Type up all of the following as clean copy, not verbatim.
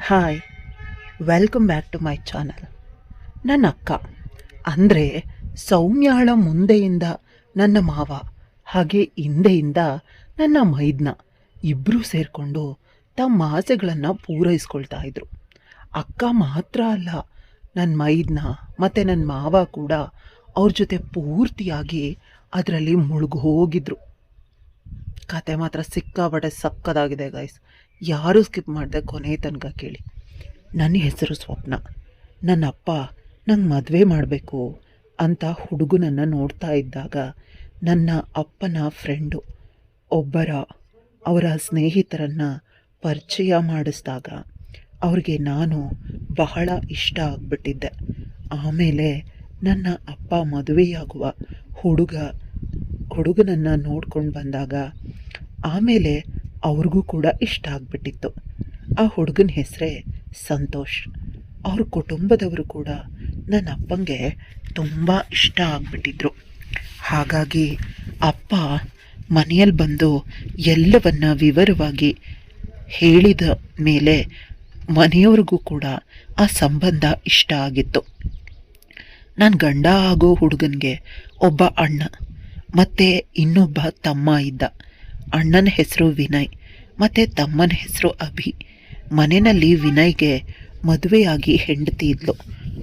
Hi, welcome back to my channel. ನನ್ನ ಅಕ್ಕ ಅಂದರೆ ಸೌಮ್ಯಾಳ ಮುಂದೆಯಿಂದ ನನ್ನ ಮಾವ, ಹಾಗೆ ಹಿಂದೆಯಿಂದ ನನ್ನ ಮೈದ್ನ ಇಬ್ಬರೂ ಸೇರಿಕೊಂಡು ತಮ್ಮ ಆಸೆಗಳನ್ನು ಪೂರೈಸ್ಕೊಳ್ತಾ ಇದ್ರು. ಅಕ್ಕ ಮಾತ್ರ ಅಲ್ಲ, ನನ್ನ ಮೈದ್ನ ಮತ್ತು ನನ್ನ ಮಾವ ಕೂಡ ಅವ್ರ ಜೊತೆ ಪೂರ್ತಿಯಾಗಿ ಅದರಲ್ಲಿ ಮುಳುಗೋಗಿದ್ರು. ಕತೆ ಮಾತ್ರ ಸಿಕ್ಕಾಪಟ್ಟೆ ಸಕ್ಕದಾಗಿದೆ ಗೈಸ್. ಯಾರೂ ಸ್ಕಿಪ್ ಮಾಡಿದೆ ಕೊನೆ ತನಕ ಕೇಳಿ. ನನ್ನ ಹೆಸರು ಸ್ವಪ್ನ. ನನ್ನ ಅಪ್ಪ ನಂಗೆ ಮದುವೆ ಮಾಡಬೇಕು ಅಂತ ಹುಡುಗನನ್ನು ನೋಡ್ತಾ ಇದ್ದಾಗ ನನ್ನ ಅಪ್ಪನ ಫ್ರೆಂಡು ಅವರ ಸ್ನೇಹಿತರನ್ನು ಪರಿಚಯ ಮಾಡಿಸಿದಾಗ ಅವ್ರಿಗೆ ನಾನು ಬಹಳ ಇಷ್ಟ ಆಗಿಬಿಟ್ಟಿದ್ದೆ. ಆಮೇಲೆ ನನ್ನ ಅಪ್ಪ ಮದುವೆಯಾಗುವ ಹುಡುಗನನ್ನು ನೋಡ್ಕೊಂಡು ಬಂದಾಗ ಆಮೇಲೆ ಅವ್ರಿಗೂ ಕೂಡ ಇಷ್ಟ ಆಗಿಬಿಟ್ಟಿತ್ತು. ಆ ಹುಡುಗನ ಹೆಸರೇ ಸಂತೋಷ್. ಅವ್ರ ಕುಟುಂಬದವರು ಕೂಡ ನನ್ನ ಅಪ್ಪಂಗೆ ತುಂಬ ಇಷ್ಟ ಆಗಿಬಿಟ್ಟಿದ್ರು. ಹಾಗಾಗಿ ಅಪ್ಪ ಮನೆಯಲ್ಲಿ ಬಂದು ಎಲ್ಲವನ್ನ ವಿವರವಾಗಿ ಹೇಳಿದ ಮೇಲೆ ಮನೆಯವ್ರಿಗೂ ಕೂಡ ಆ ಸಂಬಂಧ ಇಷ್ಟ ಆಗಿತ್ತು. ನನ್ನ ಗಂಡ ಆಗೋ ಹುಡುಗನಿಗೆ ಒಬ್ಬ ಅಣ್ಣ ಮತ್ತು ಇನ್ನೊಬ್ಬ ತಮ್ಮ ಇದ್ದ. ಅಣ್ಣನ ಹೆಸರು ವಿನಯ್ ಮತ್ತು ತಮ್ಮನ ಹೆಸರು ಅಭಿ. ಮನೆಯಲ್ಲಿ ವಿನಯ್ಗೆ ಮದುವೆಯಾಗಿ ಹೆಂಡತಿ ಇದ್ಲು,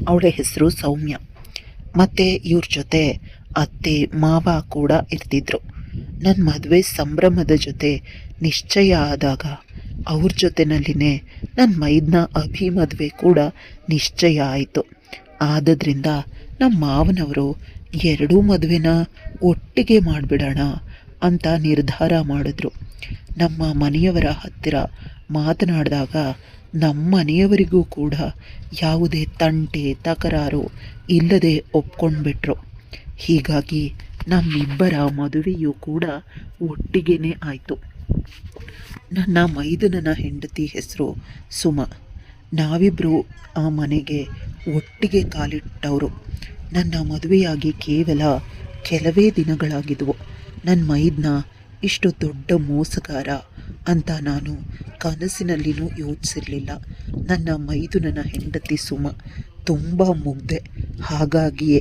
ಅವಳ ಹೆಸರು ಸೌಮ್ಯ. ಮತ್ತು ಇವ್ರ ಜೊತೆ ಅತ್ತೆ ಮಾವ ಕೂಡ ಇರ್ತಿದ್ರು. ನನ್ನ ಮದುವೆ ಸಂಭ್ರಮದ ಜೊತೆ ನಿಶ್ಚಯ ಆದಾಗ ಅವ್ರ ಜೊತೆನಲ್ಲಿನೇ ನನ್ನ ಮೈದ್ನ ಅಭಿ ಮದುವೆ ಕೂಡ ನಿಶ್ಚಯ ಆಯಿತು. ಆದ್ದರಿಂದ ನಮ್ಮ ಮಾವನವರು ಎರಡೂ ಮದುವೆನ ಒಟ್ಟಿಗೆ ಮಾಡಿಬಿಡೋಣ ಅಂತ ನಿರ್ಧಾರ ಮಾಡಿದ್ರು. ನಮ್ಮ ಮನೆಯವರ ಹತ್ತಿರ ಮಾತನಾಡಿದಾಗ ನಮ್ಮ ಮನೆಯವರಿಗೂ ಕೂಡ ಯಾವುದೇ ತಂಟೆ ತಕರಾರು ಇಲ್ಲದೆ ಒಪ್ಕೊಂಡ್ಬಿಟ್ರು. ಹೀಗಾಗಿ ನಮ್ಮಿಬ್ಬರ ಮದುವೆಯೂ ಕೂಡ ಒಟ್ಟಿಗೆನೇ ಆಯಿತು. ನನ್ನ ಮೈದನನ ಹೆಂಡತಿ ಹೆಸರು ಸುಮ. ನಾವಿಬ್ಬರು ಆ ಮನೆಗೆ ಒಟ್ಟಿಗೆ ಕಾಲಿಟ್ಟವರು. ನನ್ನ ಮದುವೆಯಾಗಿ ಕೇವಲ ಕೆಲವೇ ದಿನಗಳಾಗಿದ್ವು. ನನ್ನ ಮೈದ್ನ ಇಷ್ಟು ದೊಡ್ಡ ಮೋಸಗಾರ ಅಂತ ನಾನು ಕನಸಿನಲ್ಲಿನೂ ಯೋಚಿಸಿರಲಿಲ್ಲ. ನನ್ನ ಮೈದುನನ ಹೆಂಡತಿ ಸುಮ ತುಂಬ ಮುಗ್ಧೆ. ಹಾಗಾಗಿಯೇ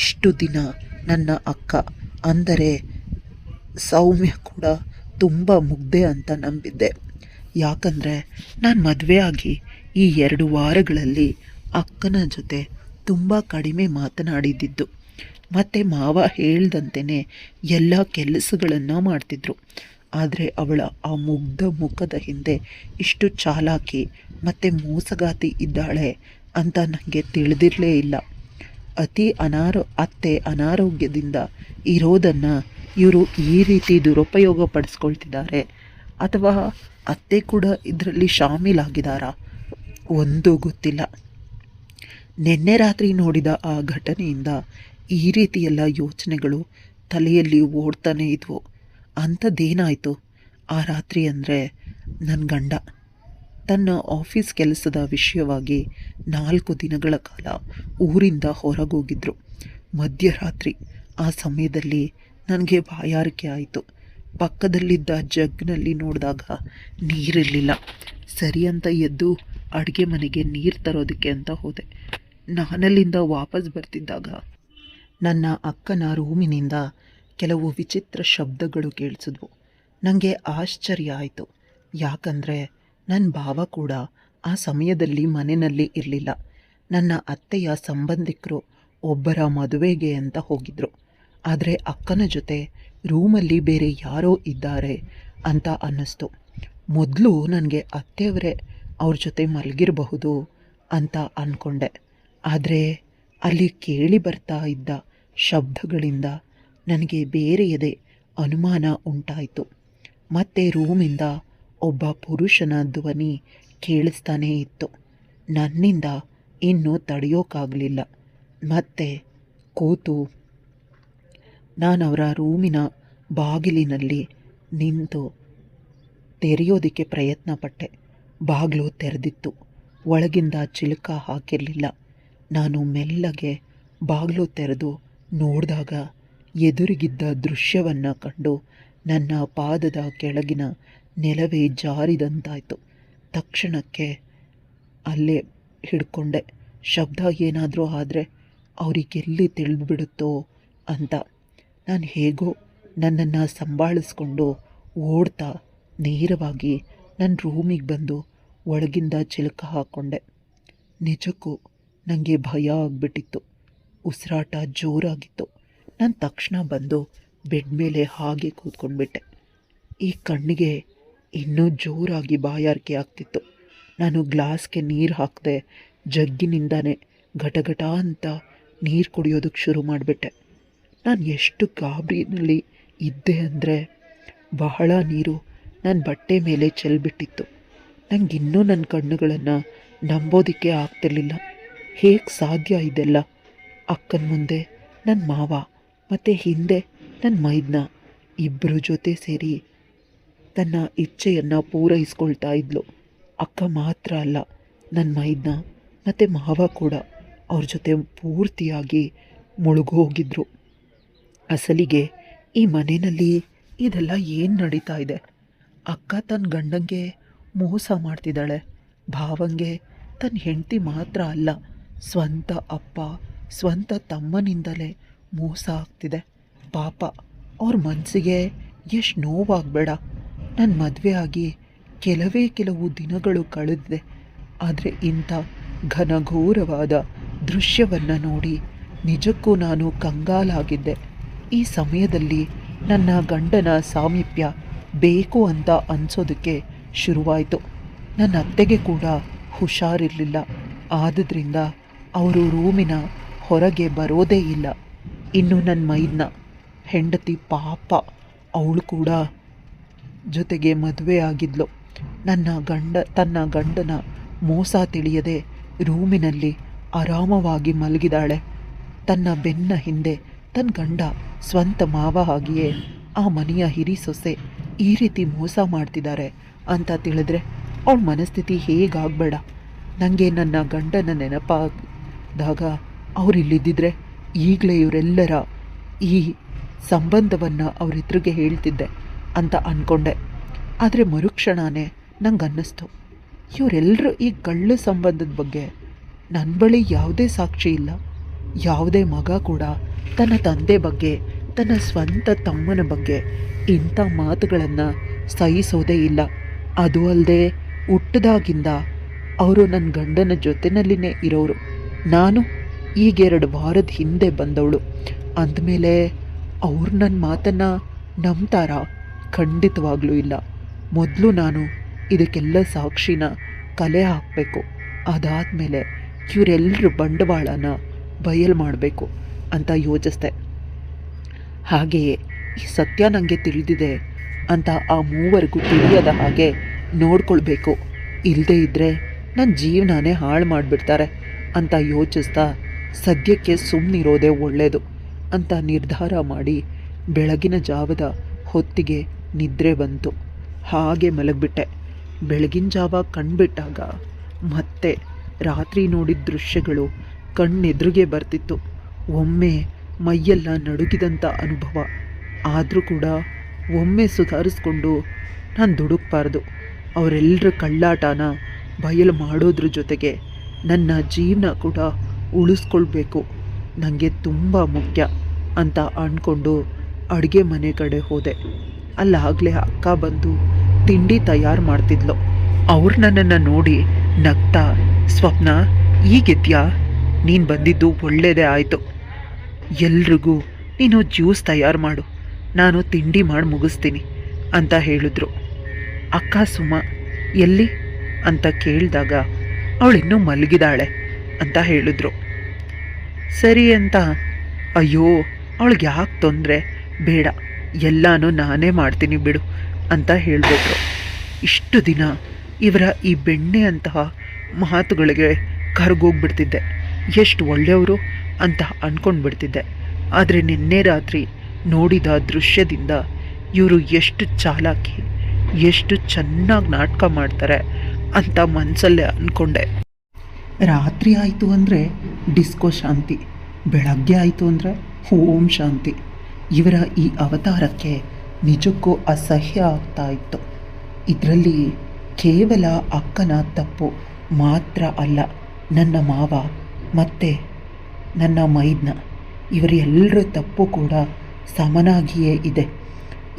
ಇಷ್ಟು ದಿನ ನನ್ನ ಅಕ್ಕ ಅಂದರೆ ಸೌಮ್ಯ ಕೂಡ ತುಂಬ ಮುಗ್ಧೆ ಅಂತ ನಂಬಿದ್ದೆ. ಯಾಕಂದರೆ ನಾನು ಮದುವೆ ಆಗಿ ಈ 2 ವಾರಗಳಲ್ಲಿ ಅಕ್ಕನ ಜೊತೆ ತುಂಬ ಕಡಿಮೆ ಮಾತನಾಡಿದ್ದಿದ್ದು. ಮತ್ತು ಮಾವ ಹೇಳ್ದಂತೆಯೇ ಎಲ್ಲ ಕೆಲಸಗಳನ್ನು ಮಾಡ್ತಿದ್ರು. ಆದರೆ ಅವಳ ಆ ಮುಗ್ಧ ಮುಖದ ಹಿಂದೆ ಇಷ್ಟು ಚಾಲಾಕಿ ಮತ್ತು ಮೋಸಗಾತಿ ಇದ್ದಾಳೆ ಅಂತ ನನಗೆ ತಿಳಿದಿರಲೇ ಇಲ್ಲ. ಅತ್ತೆ ಅನಾರೋಗ್ಯದಿಂದ ಇರೋದನ್ನು ಇವರು ಈ ರೀತಿ ದುರುಪಯೋಗ ಪಡಿಸ್ಕೊಳ್ತಿದ್ದಾರೆ, ಅಥವಾ ಅತ್ತೆ ಕೂಡ ಇದರಲ್ಲಿ ಶಾಮೀಲಾಗಿದ್ದಾರಾ ಒಂದೂ ಗೊತ್ತಿಲ್ಲ. ನಿನ್ನೆ ರಾತ್ರಿ ನೋಡಿದ ಆ ಘಟನೆಯಿಂದ ಈ ರೀತಿಯೆಲ್ಲ ಯೋಚನೆಗಳು ತಲೆಯಲ್ಲಿ ಓಡ್ತಾನೆ ಇದ್ವು. ಅಂಥದ್ದೇನಾಯಿತು ಆ ರಾತ್ರಿ ಅಂದರೆ, ನನ್ನ ಗಂಡ ತನ್ನ ಆಫೀಸ್ ಕೆಲಸದ ವಿಷಯವಾಗಿ 4 ದಿನಗಳ ಕಾಲ ಊರಿಂದ ಹೊರಗೋಗಿದ್ರು. ಮಧ್ಯರಾತ್ರಿ ಆ ಸಮಯದಲ್ಲಿ ನನಗೆ ಬಾಯಾರಿಕೆ ಆಯಿತು. ಪಕ್ಕದಲ್ಲಿದ್ದ ಜಗ್ನಲ್ಲಿ ನೋಡಿದಾಗ ನೀರಿರಲಿಲ್ಲ. ಸರಿ ಅಂತ ಎದ್ದು ಅಡುಗೆ ಮನೆಗೆ ನೀರು ತರೋದಕ್ಕೆ ಅಂತ ಹೋದೆ. ನಾನಲ್ಲಿಂದ ವಾಪಸ್ ಬರ್ತಿದ್ದಾಗ ನನ್ನ ಅಕ್ಕನ ರೂಮಿನಿಂದ ಕೆಲವು ವಿಚಿತ್ರ ಶಬ್ದಗಳು ಕೇಳಿಸಿದ್ವು. ನನಗೆ ಆಶ್ಚರ್ಯ ಆಯಿತು. ಯಾಕಂದರೆ ನನ್ನ ಭಾವ ಕೂಡ ಆ ಸಮಯದಲ್ಲಿ ಮನೆಯಲ್ಲಿ ಇರಲಿಲ್ಲ. ನನ್ನ ಅತ್ತೆಯ ಸಂಬಂಧಿಕರು ಒಬ್ಬರ ಮದುವೆಗೆ ಅಂತ ಹೋಗಿದ್ರು. ಆದರೆ ಅಕ್ಕನ ಜೊತೆ ರೂಮಲ್ಲಿ ಬೇರೆ ಯಾರೋ ಇದ್ದಾರೆ ಅಂತ ಅನ್ನಿಸ್ತು. ಮೊದಲು ನನಗೆ ಅತ್ತೆಯವರೇ ಅವ್ರ ಜೊತೆ ಮಲಗಿರಬಹುದು ಅಂತ ಅಂದ್ಕೊಂಡೆ. ಆದರೆ ಅಲ್ಲಿ ಕೇಳಿ ಬರ್ತಾ ಇದ್ದ ಶಬ್ದಗಳಿಂದ ನನಗೆ ಬೇರೆಯದೇ ಅನುಮಾನ ಉಂಟಾಯಿತು. ಮತ್ತು ರೂಮಿಂದ ಒಬ್ಬ ಪುರುಷನ ಧ್ವನಿ ಕೇಳಿಸ್ತಾನೇ ಇತ್ತು. ನನ್ನಿಂದ ಇನ್ನೂ ತಡೆಯೋಕ್ಕಾಗಲಿಲ್ಲ. ಮತ್ತೆ ಕೂತು ನಾನು ಅವರ ರೂಮಿನ ಬಾಗಿಲಿನಲ್ಲಿ ನಿಂತು ತೆರೆಯೋದಕ್ಕೆ ಪ್ರಯತ್ನ ಪಟ್ಟೆ. ಬಾಗಿಲು ತೆರೆದಿತ್ತು. ಒಳಗಿಂದ ಚಿಲಕ ಹಾಕಿರಲಿಲ್ಲ. ನಾನು ಮೆಲ್ಲಗೆ ಬಾಗಿಲು ತೆರೆದು ನೋಡಿದಾಗ ಎದುರಿಗಿದ್ದ ದೃಶ್ಯವನ್ನು ಕಂಡು ನನ್ನ ಪಾದದ ಕೆಳಗಿನ ನೆಲವೇ ಜಾರಿದಂತಾಯಿತು. ತಕ್ಷಣಕ್ಕೆ ಅಲ್ಲೇ ಹಿಡ್ಕೊಂಡೆ. ಶಬ್ದ ಏನಾದರೂ ಆದರೆ ಅವರಿಗೆಲ್ಲಿ ತಿಳಿದ್ಬಿಡುತ್ತೋ ಅಂತ. ನಾನು ಹೇಗೋ ನನ್ನನ್ನು ಸಂಭಾಳಿಸ್ಕೊಂಡು ಓಡ್ತಾ ನೇರವಾಗಿ ನನ್ನ ರೂಮಿಗೆ ಬಂದು ಒಳಗಿಂದ ಚಿಲಕ ಹಾಕ್ಕೊಂಡೆ. ನಿಜಕ್ಕೂ ನನಗೆ ಭಯ ಆಗಿಬಿಟ್ಟಿತ್ತು. ಉಸಿರಾಟ ಜೋರಾಗಿತ್ತು. ನಾನು ತಕ್ಷಣ ಬಂದು ಬೆಡ್ ಮೇಲೆ ಹಾಗೆ ಕೂತ್ಕೊಂಡ್ಬಿಟ್ಟೆ. ಈ ಕಣ್ಣಿಗೆ ಇನ್ನೂ ಜೋರಾಗಿ ಬಾಯಾರಿಕೆ ಆಗ್ತಿತ್ತು. ನಾನು ಗ್ಲಾಸ್ಗೆ ನೀರು ಹಾಕಿದೆ. ಜಗ್ಗಿನಿಂದಾನೆ ಘಟಘಟ ಅಂತ ನೀರು ಕುಡಿಯೋದಕ್ಕೆ ಶುರು ಮಾಡಿಬಿಟ್ಟೆ. ನಾನು ಎಷ್ಟು ಗಾಬರಿನಲ್ಲಿ ಇದ್ದೆ ಅಂದರೆ ಬಹಳ ನೀರು ನನ್ನ ಬಟ್ಟೆ ಮೇಲೆ ಚೆಲ್ಬಿಟ್ಟಿತ್ತು. ನನಗಿನ್ನೂ ನನ್ನ ಕಣ್ಣುಗಳನ್ನು ನಂಬೋದಕ್ಕೆ ಆಗ್ತಿರ್ಲಿಲ್ಲ. ಹೇಗೆ ಸಾಧ್ಯ ಇದೆಲ್ಲ? ಅಕ್ಕನ ಮುಂದೆ ನನ್ನ ಮಾವ ಮತ್ತು ಹಿಂದೆ ನನ್ನ ಮೈದ್ನ ಇಬ್ಬರ ಜೊತೆ ಸೇರಿ ತನ್ನ ಇಚ್ಛೆಯನ್ನು ಪೂರೈಸ್ಕೊಳ್ತಾ ಇದ್ಲು. ಅಕ್ಕ ಮಾತ್ರ ಅಲ್ಲ, ನನ್ನ ಮೈದ್ನ ಮತ್ತು ಮಾವ ಕೂಡ ಅವ್ರ ಜೊತೆ ಪೂರ್ತಿಯಾಗಿ ಮುಳುಗೋಗಿದ್ರು. ಅಸಲಿಗೆ ಈ ಮನೆಯಲ್ಲಿ ಇದೆಲ್ಲ ಏನು ನಡೀತಾ ಇದೆ? ಅಕ್ಕ ತನ್ನ ಗಂಡಂಗೆ ಮೋಸ ಮಾಡ್ತಿದ್ದಾಳೆ. ಭಾವಂಗೆ ತನ್ನ ಹೆಂಡತಿ ಮಾತ್ರ ಅಲ್ಲ, ಸ್ವಂತ ಅಪ್ಪ ಸ್ವಂತ ತಮ್ಮನಿಂದಲೇ ಮೋಸ ಆಗ್ತಿದೆ. ಪಾಪ ಅವ್ರ ಮನಸ್ಸಿಗೆ ಎಷ್ಟು ನೋವಾಗಬೇಡ. ನನ್ನ ಮದುವೆ ಆಗಿ ಕೆಲವು ದಿನಗಳು ಕಳೆದಿದೆ. ಆದರೆ ಇಂಥ ಘನಘೋರವಾದ ದೃಶ್ಯವನ್ನು ನೋಡಿ ನಿಜಕ್ಕೂ ನಾನು ಕಂಗಾಲಾಗಿದ್ದೆ. ಈ ಸಮಯದಲ್ಲಿ ನನ್ನ ಗಂಡನ ಸಾಮೀಪ್ಯ ಬೇಕು ಅಂತ ಅನಿಸೋದಕ್ಕೆ ಶುರುವಾಯಿತು. ನನ್ನ ಅತ್ತೆಗೆ ಕೂಡ ಹುಷಾರಿರಲಿಲ್ಲ. ಆದುದರಿಂದ ಅವರು ರೂಮಿನ ಹೊರಗೆ ಬರೋದೇ ಇಲ್ಲ. ಇನ್ನು ನನ್ನ ಮೈದ್ನ ಹೆಂಡತಿ ಪಾಪ, ಅವಳು ಕೂಡ ಜೊತೆಗೆ ಮದುವೆ ಆಗಿದ್ಲು. ತನ್ನ ಗಂಡನ ಮೋಸ ತಿಳಿಯದೆ ರೂಮಿನಲ್ಲಿ ಆರಾಮವಾಗಿ ಮಲಗಿದಾಳೆ. ತನ್ನ ಬೆನ್ನ ಹಿಂದೆ ತನ್ನ ಗಂಡ ಸ್ವಂತ ಮಾವ ಹಾಗೆಯೇ ಆ ಮನೆಯ ಹಿರಿ ಸೊಸೆ ಈ ರೀತಿ ಮೋಸ ಮಾಡ್ತಿದ್ದಾರೆ ಅಂತ ತಿಳಿದ್ರೆ ಅವಳ ಮನಸ್ಥಿತಿ ಹೇಗಾಗಬೇಡ. ನನಗೆ ನನ್ನ ಗಂಡನ ನೆನಪಾದಾಗ ಅವರಿಲ್ಲಿದ್ದಿದ್ರೆ ಈಗಲೇ ಇವರೆಲ್ಲರ ಈ ಸಂಬಂಧವನ್ನು ಅವರೆದುರಿಗೆ ಹೇಳ್ತಿದ್ದೆ ಅಂತ ಅಂದ್ಕೊಂಡೆ. ಆದರೆ ಮರುಕ್ಷಣನೇ ನಂಗೆ ಅನ್ನಿಸ್ತು, ಇವರೆಲ್ಲರೂ ಈ ಕಳ್ಳ ಸಂಬಂಧದ ಬಗ್ಗೆ ನನ್ನ ಬಳಿ ಯಾವುದೇ ಸಾಕ್ಷಿ ಇಲ್ಲ. ಯಾವುದೇ ಮಗ ಕೂಡ ತನ್ನ ತಂದೆ ಬಗ್ಗೆ, ತನ್ನ ಸ್ವಂತ ತಮ್ಮನ ಬಗ್ಗೆ ಇಂಥ ಮಾತುಗಳನ್ನು ಸಹಿಸೋದೇ ಇಲ್ಲ. ಅದು ಅಲ್ಲದೆ ಹುಟ್ಟಿದಾಗಿಂದ ಅವರು ನನ್ನ ಗಂಡನ ಜೊತೆಯಲ್ಲಿನೇ ಇರೋರು. ನಾನು ಈಗ 2 ವಾರದ ಹಿಂದೆ ಬಂದವಳು. ಅಂದಮೇಲೆ ಅವ್ರು ನನ್ನ ಮಾತನ್ನು ನಂಬ್ತಾರಾ? ಖಂಡಿತವಾಗ್ಲೂ ಇಲ್ಲ. ಮೊದಲು ನಾನು ಇದಕ್ಕೆಲ್ಲ ಸಾಕ್ಷಿನ ಕಲೆ ಹಾಕಬೇಕು. ಅದಾದಮೇಲೆ ಇವರೆಲ್ಲರ ಬಂಡವಾಳನ ಬಯಲು ಮಾಡಬೇಕು ಅಂತ ಯೋಚಿಸ್ದೆ. ಹಾಗೆಯೇ ಈ ಸತ್ಯ ನನಗೆ ತಿಳಿದಿದೆ ಅಂತ ಆ ಮೂವರಿಗೂ ತಿಳಿಯದ ಹಾಗೆ ನೋಡ್ಕೊಳ್ಬೇಕು. ಇಲ್ಲದೇ ಇದ್ದರೆ ನನ್ನ ಜೀವನನೇ ಹಾಳು ಮಾಡಿಬಿಡ್ತಾರೆ ಅಂತ ಯೋಚಿಸ್ತಾ ಸದ್ಯಕ್ಕೆ ಸುಮ್ಮನಿರೋದೇ ಒಳ್ಳೆಯದು ಅಂತ ನಿರ್ಧಾರ ಮಾಡಿ ಬೆಳಗಿನ ಜಾವದ ಹೊತ್ತಿಗೆ ನಿದ್ರೆ ಬಂತು. ಹಾಗೆ ಮಲಗಿಬಿಟ್ಟೆ. ಬೆಳಗಿನ ಜಾವ ಕಣ್ಬಿಟ್ಟಾಗ ಮತ್ತೆ ರಾತ್ರಿ ನೋಡಿದ ದೃಶ್ಯಗಳು ಕಣ್ಣೆದುರಿಗೆ ಬರ್ತಿತ್ತು. ಒಮ್ಮೆ ಮೈಯೆಲ್ಲ ನಡುಗಿದಂಥ ಅನುಭವ. ಆದರೂ ಕೂಡ ಒಮ್ಮೆ ಸುಧಾರಿಸ್ಕೊಂಡು ನಾನು ದುಡುಕ್ಬಾರ್ದು. ಅವರೆಲ್ಲರ ಕಳ್ಳಾಟನ ಬಯಲು ಮಾಡೋದ್ರ ಜೊತೆಗೆ ನನ್ನ ಜೀವನ ಕೂಡ ಉಳಿಸ್ಕೊಳ್ಬೇಕು, ನನಗೆ ತುಂಬ ಮುಖ್ಯ ಅಂತ ಅಂದ್ಕೊಂಡು ಅಡುಗೆ ಮನೆ ಕಡೆ ಹೋದೆ. ಅಲ್ಲಾಗಲೇ ಅಕ್ಕ ಬಂದು ತಿಂಡಿ ತಯಾರು ಮಾಡ್ತಿದ್ಲು. ಅವ್ರು ನನ್ನನ್ನು ನೋಡಿ ನಗ್ತಾ, ಸ್ವಪ್ನ ಈಗಿದ್ಯಾ? ನೀನು ಬಂದಿದ್ದು ಒಳ್ಳೆಯದೇ ಆಯಿತು. ಎಲ್ರಿಗೂ ನೀನು ಜ್ಯೂಸ್ ತಯಾರು ಮಾಡು, ನಾನು ತಿಂಡಿ ಮಾಡಿ ಮುಗಿಸ್ತೀನಿ ಅಂತ ಹೇಳಿದ್ರು. ಅಕ್ಕ ಸುಮ ಎಲ್ಲಿ ಅಂತ ಕೇಳಿದಾಗ ಅವಳಿನ್ನೂ ಮಲಗಿದಾಳೆ ಅಂತ ಹೇಳಿದ್ರು. ಸರಿ ಅಂತ, ಅಯ್ಯೋ ಅವಳಿಗೆ ಯಾಕೆ ತೊಂದರೆ, ಬೇಡ ಎಲ್ಲನೂ ನಾನೇ ಮಾಡ್ತೀನಿ ಬಿಡು ಅಂತ ಹೇಳಿಬಿಟ್ರು. ಇಷ್ಟು ದಿನ ಇವರ ಈ ಬೆಣ್ಣೆ ಅಂತಹ ಮಾತುಗಳಿಗೆ ಕರಗೋಗ್ಬಿಡ್ತಿದ್ದೆ. ಎಷ್ಟು ಒಳ್ಳೆಯವರು ಅಂತ ಅಂದ್ಕೊಂಡ್ಬಿಡ್ತಿದ್ದೆ. ಆದರೆ ನಿನ್ನೆ ರಾತ್ರಿ ನೋಡಿದ ದೃಶ್ಯದಿಂದ ಇವರು ಎಷ್ಟು ಚಾಲಾಕಿ, ಎಷ್ಟು ಚೆನ್ನಾಗಿ ನಾಟಕ ಮಾಡ್ತಾರೆ ಅಂತ ಮನಸ್ಸಲ್ಲೇ ಅಂದ್ಕೊಂಡೆ. ರಾತ್ರಿ ಆಯಿತು ಅಂದರೆ ಡಿಸ್ಕೋ ಶಾಂತಿ, ಬೆಳಗ್ಗೆ ಆಯಿತು ಅಂದರೆ ಓಂ ಶಾಂತಿ. ಇವರ ಈ ಅವತಾರಕ್ಕೆ ನಿಜಕ್ಕೂ ಅಸಹ್ಯ ಆಗ್ತಾ ಇತ್ತು. ಇದರಲ್ಲಿ ಕೇವಲ ಅಕ್ಕನ ತಪ್ಪು ಮಾತ್ರ ಅಲ್ಲ, ನನ್ನ ಮಾವ ಮತ್ತು ನನ್ನ ಮೈದ್ನ ಇವರೆಲ್ಲರ ತಪ್ಪು ಕೂಡ ಸಮನಾಗಿಯೇ ಇದೆ.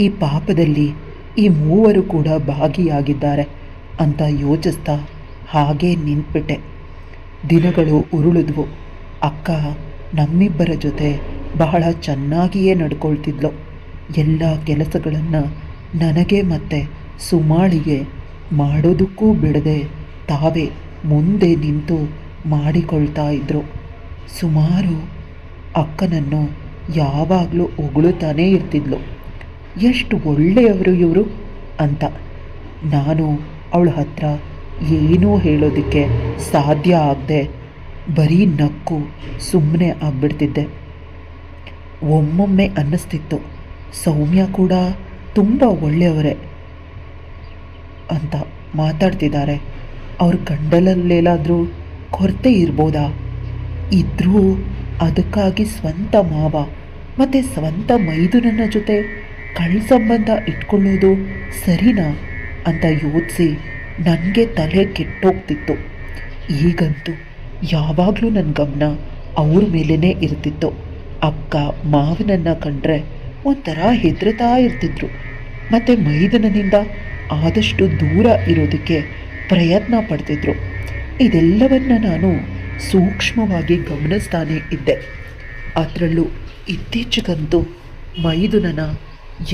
ಈ ಪಾಪದಲ್ಲಿ ಈ ಮೂವರು ಕೂಡ ಭಾಗಿಯಾಗಿದ್ದಾರೆ ಅಂತ ಯೋಚಿಸ್ತಾ ಹಾಗೇ ನಿಂತ್ಬಿಟ್ಟೆ. ದಿನಗಳು ಉರುಳಿದ್ವು. ಅಕ್ಕ ನಮ್ಮಿಬ್ಬರ ಜೊತೆ ಬಹಳ ಚೆನ್ನಾಗಿಯೇ ನಡ್ಕೊಳ್ತಿದ್ಲು. ಎಲ್ಲ ಕೆಲಸಗಳನ್ನು ನನಗೆ ಮತ್ತು ಸುಮಾಳಿಗೆ ಮಾಡೋದಕ್ಕೂ ಬಿಡದೆ ತಾವೇ ಮುಂದೆ ನಿಂತು ಮಾಡಿಕೊಳ್ತಾ ಇದ್ದರು. ಸುಮಾರು ಅಕ್ಕನನ್ನು ಯಾವಾಗಲೂ ಹೊಗಳುತ್ತಾನೇ ಇರ್ತಿದ್ಲು, ಎಷ್ಟು ಒಳ್ಳೆಯವರು ಇವರು ಅಂತ. ನಾನು ಅವಳ ಹತ್ರ ಏನೂ ಹೇಳೋದಕ್ಕೆ ಸಾಧ್ಯ ಆಗದೆ ಬರೀ ನಕ್ಕು ಸುಮ್ಮನೆ ಆಗ್ಬಿಡ್ತಿದ್ದೆ. ಒಮ್ಮೊಮ್ಮೆ ಅನ್ನಿಸ್ತಿತ್ತು, ಸೌಮ್ಯ ಕೂಡ ತುಂಬ ಒಳ್ಳೆಯವರೇ ಅಂತ ಮಾತಾಡ್ತಿದ್ದಾರೆ. ಅವ್ರ ಗಂಡಲಲ್ಲೇಲಾದರೂ ಕೊರತೆ ಇರ್ಬೋದಾ? ಇದ್ರೂ ಅದಕ್ಕಾಗಿ ಸ್ವಂತ ಮಾವ ಮತ್ತು ಸ್ವಂತ ಮೈದುನನ ಜೊತೆ ಕಳ್ಳ ಸಂಬಂಧ ಇಟ್ಕೊಳ್ಳೋದು ಸರಿನಾ ಅಂತ ಯೋಚಿಸಿ ನನಗೆ ತಲೆ ಕೆಟ್ಟೋಗ್ತಿತ್ತು. ಈಗಂತೂ ಯಾವಾಗಲೂ ನನ್ನ ಗಮನ ಅವ್ರ ಮೇಲೇ ಇರ್ತಿತ್ತು. ಅಕ್ಕ ಮಾವನನ್ನು ಕಂಡ್ರೆ ಒಂಥರ ಹೆದರ್ತಾ ಇರ್ತಿದ್ರು ಮತ್ತು ಮೈದನನಿಂದ ಆದಷ್ಟು ದೂರ ಇರೋದಕ್ಕೆ ಪ್ರಯತ್ನ ಪಡ್ತಿದ್ರು. ಇದೆಲ್ಲವನ್ನು ನಾನು ಸೂಕ್ಷ್ಮವಾಗಿ ಗಮನಿಸ್ತಾನೇ ಇದ್ದೆ. ಅದರಲ್ಲೂ ಇತ್ತೀಚೆಗಂತೂ ಮೈದುನನ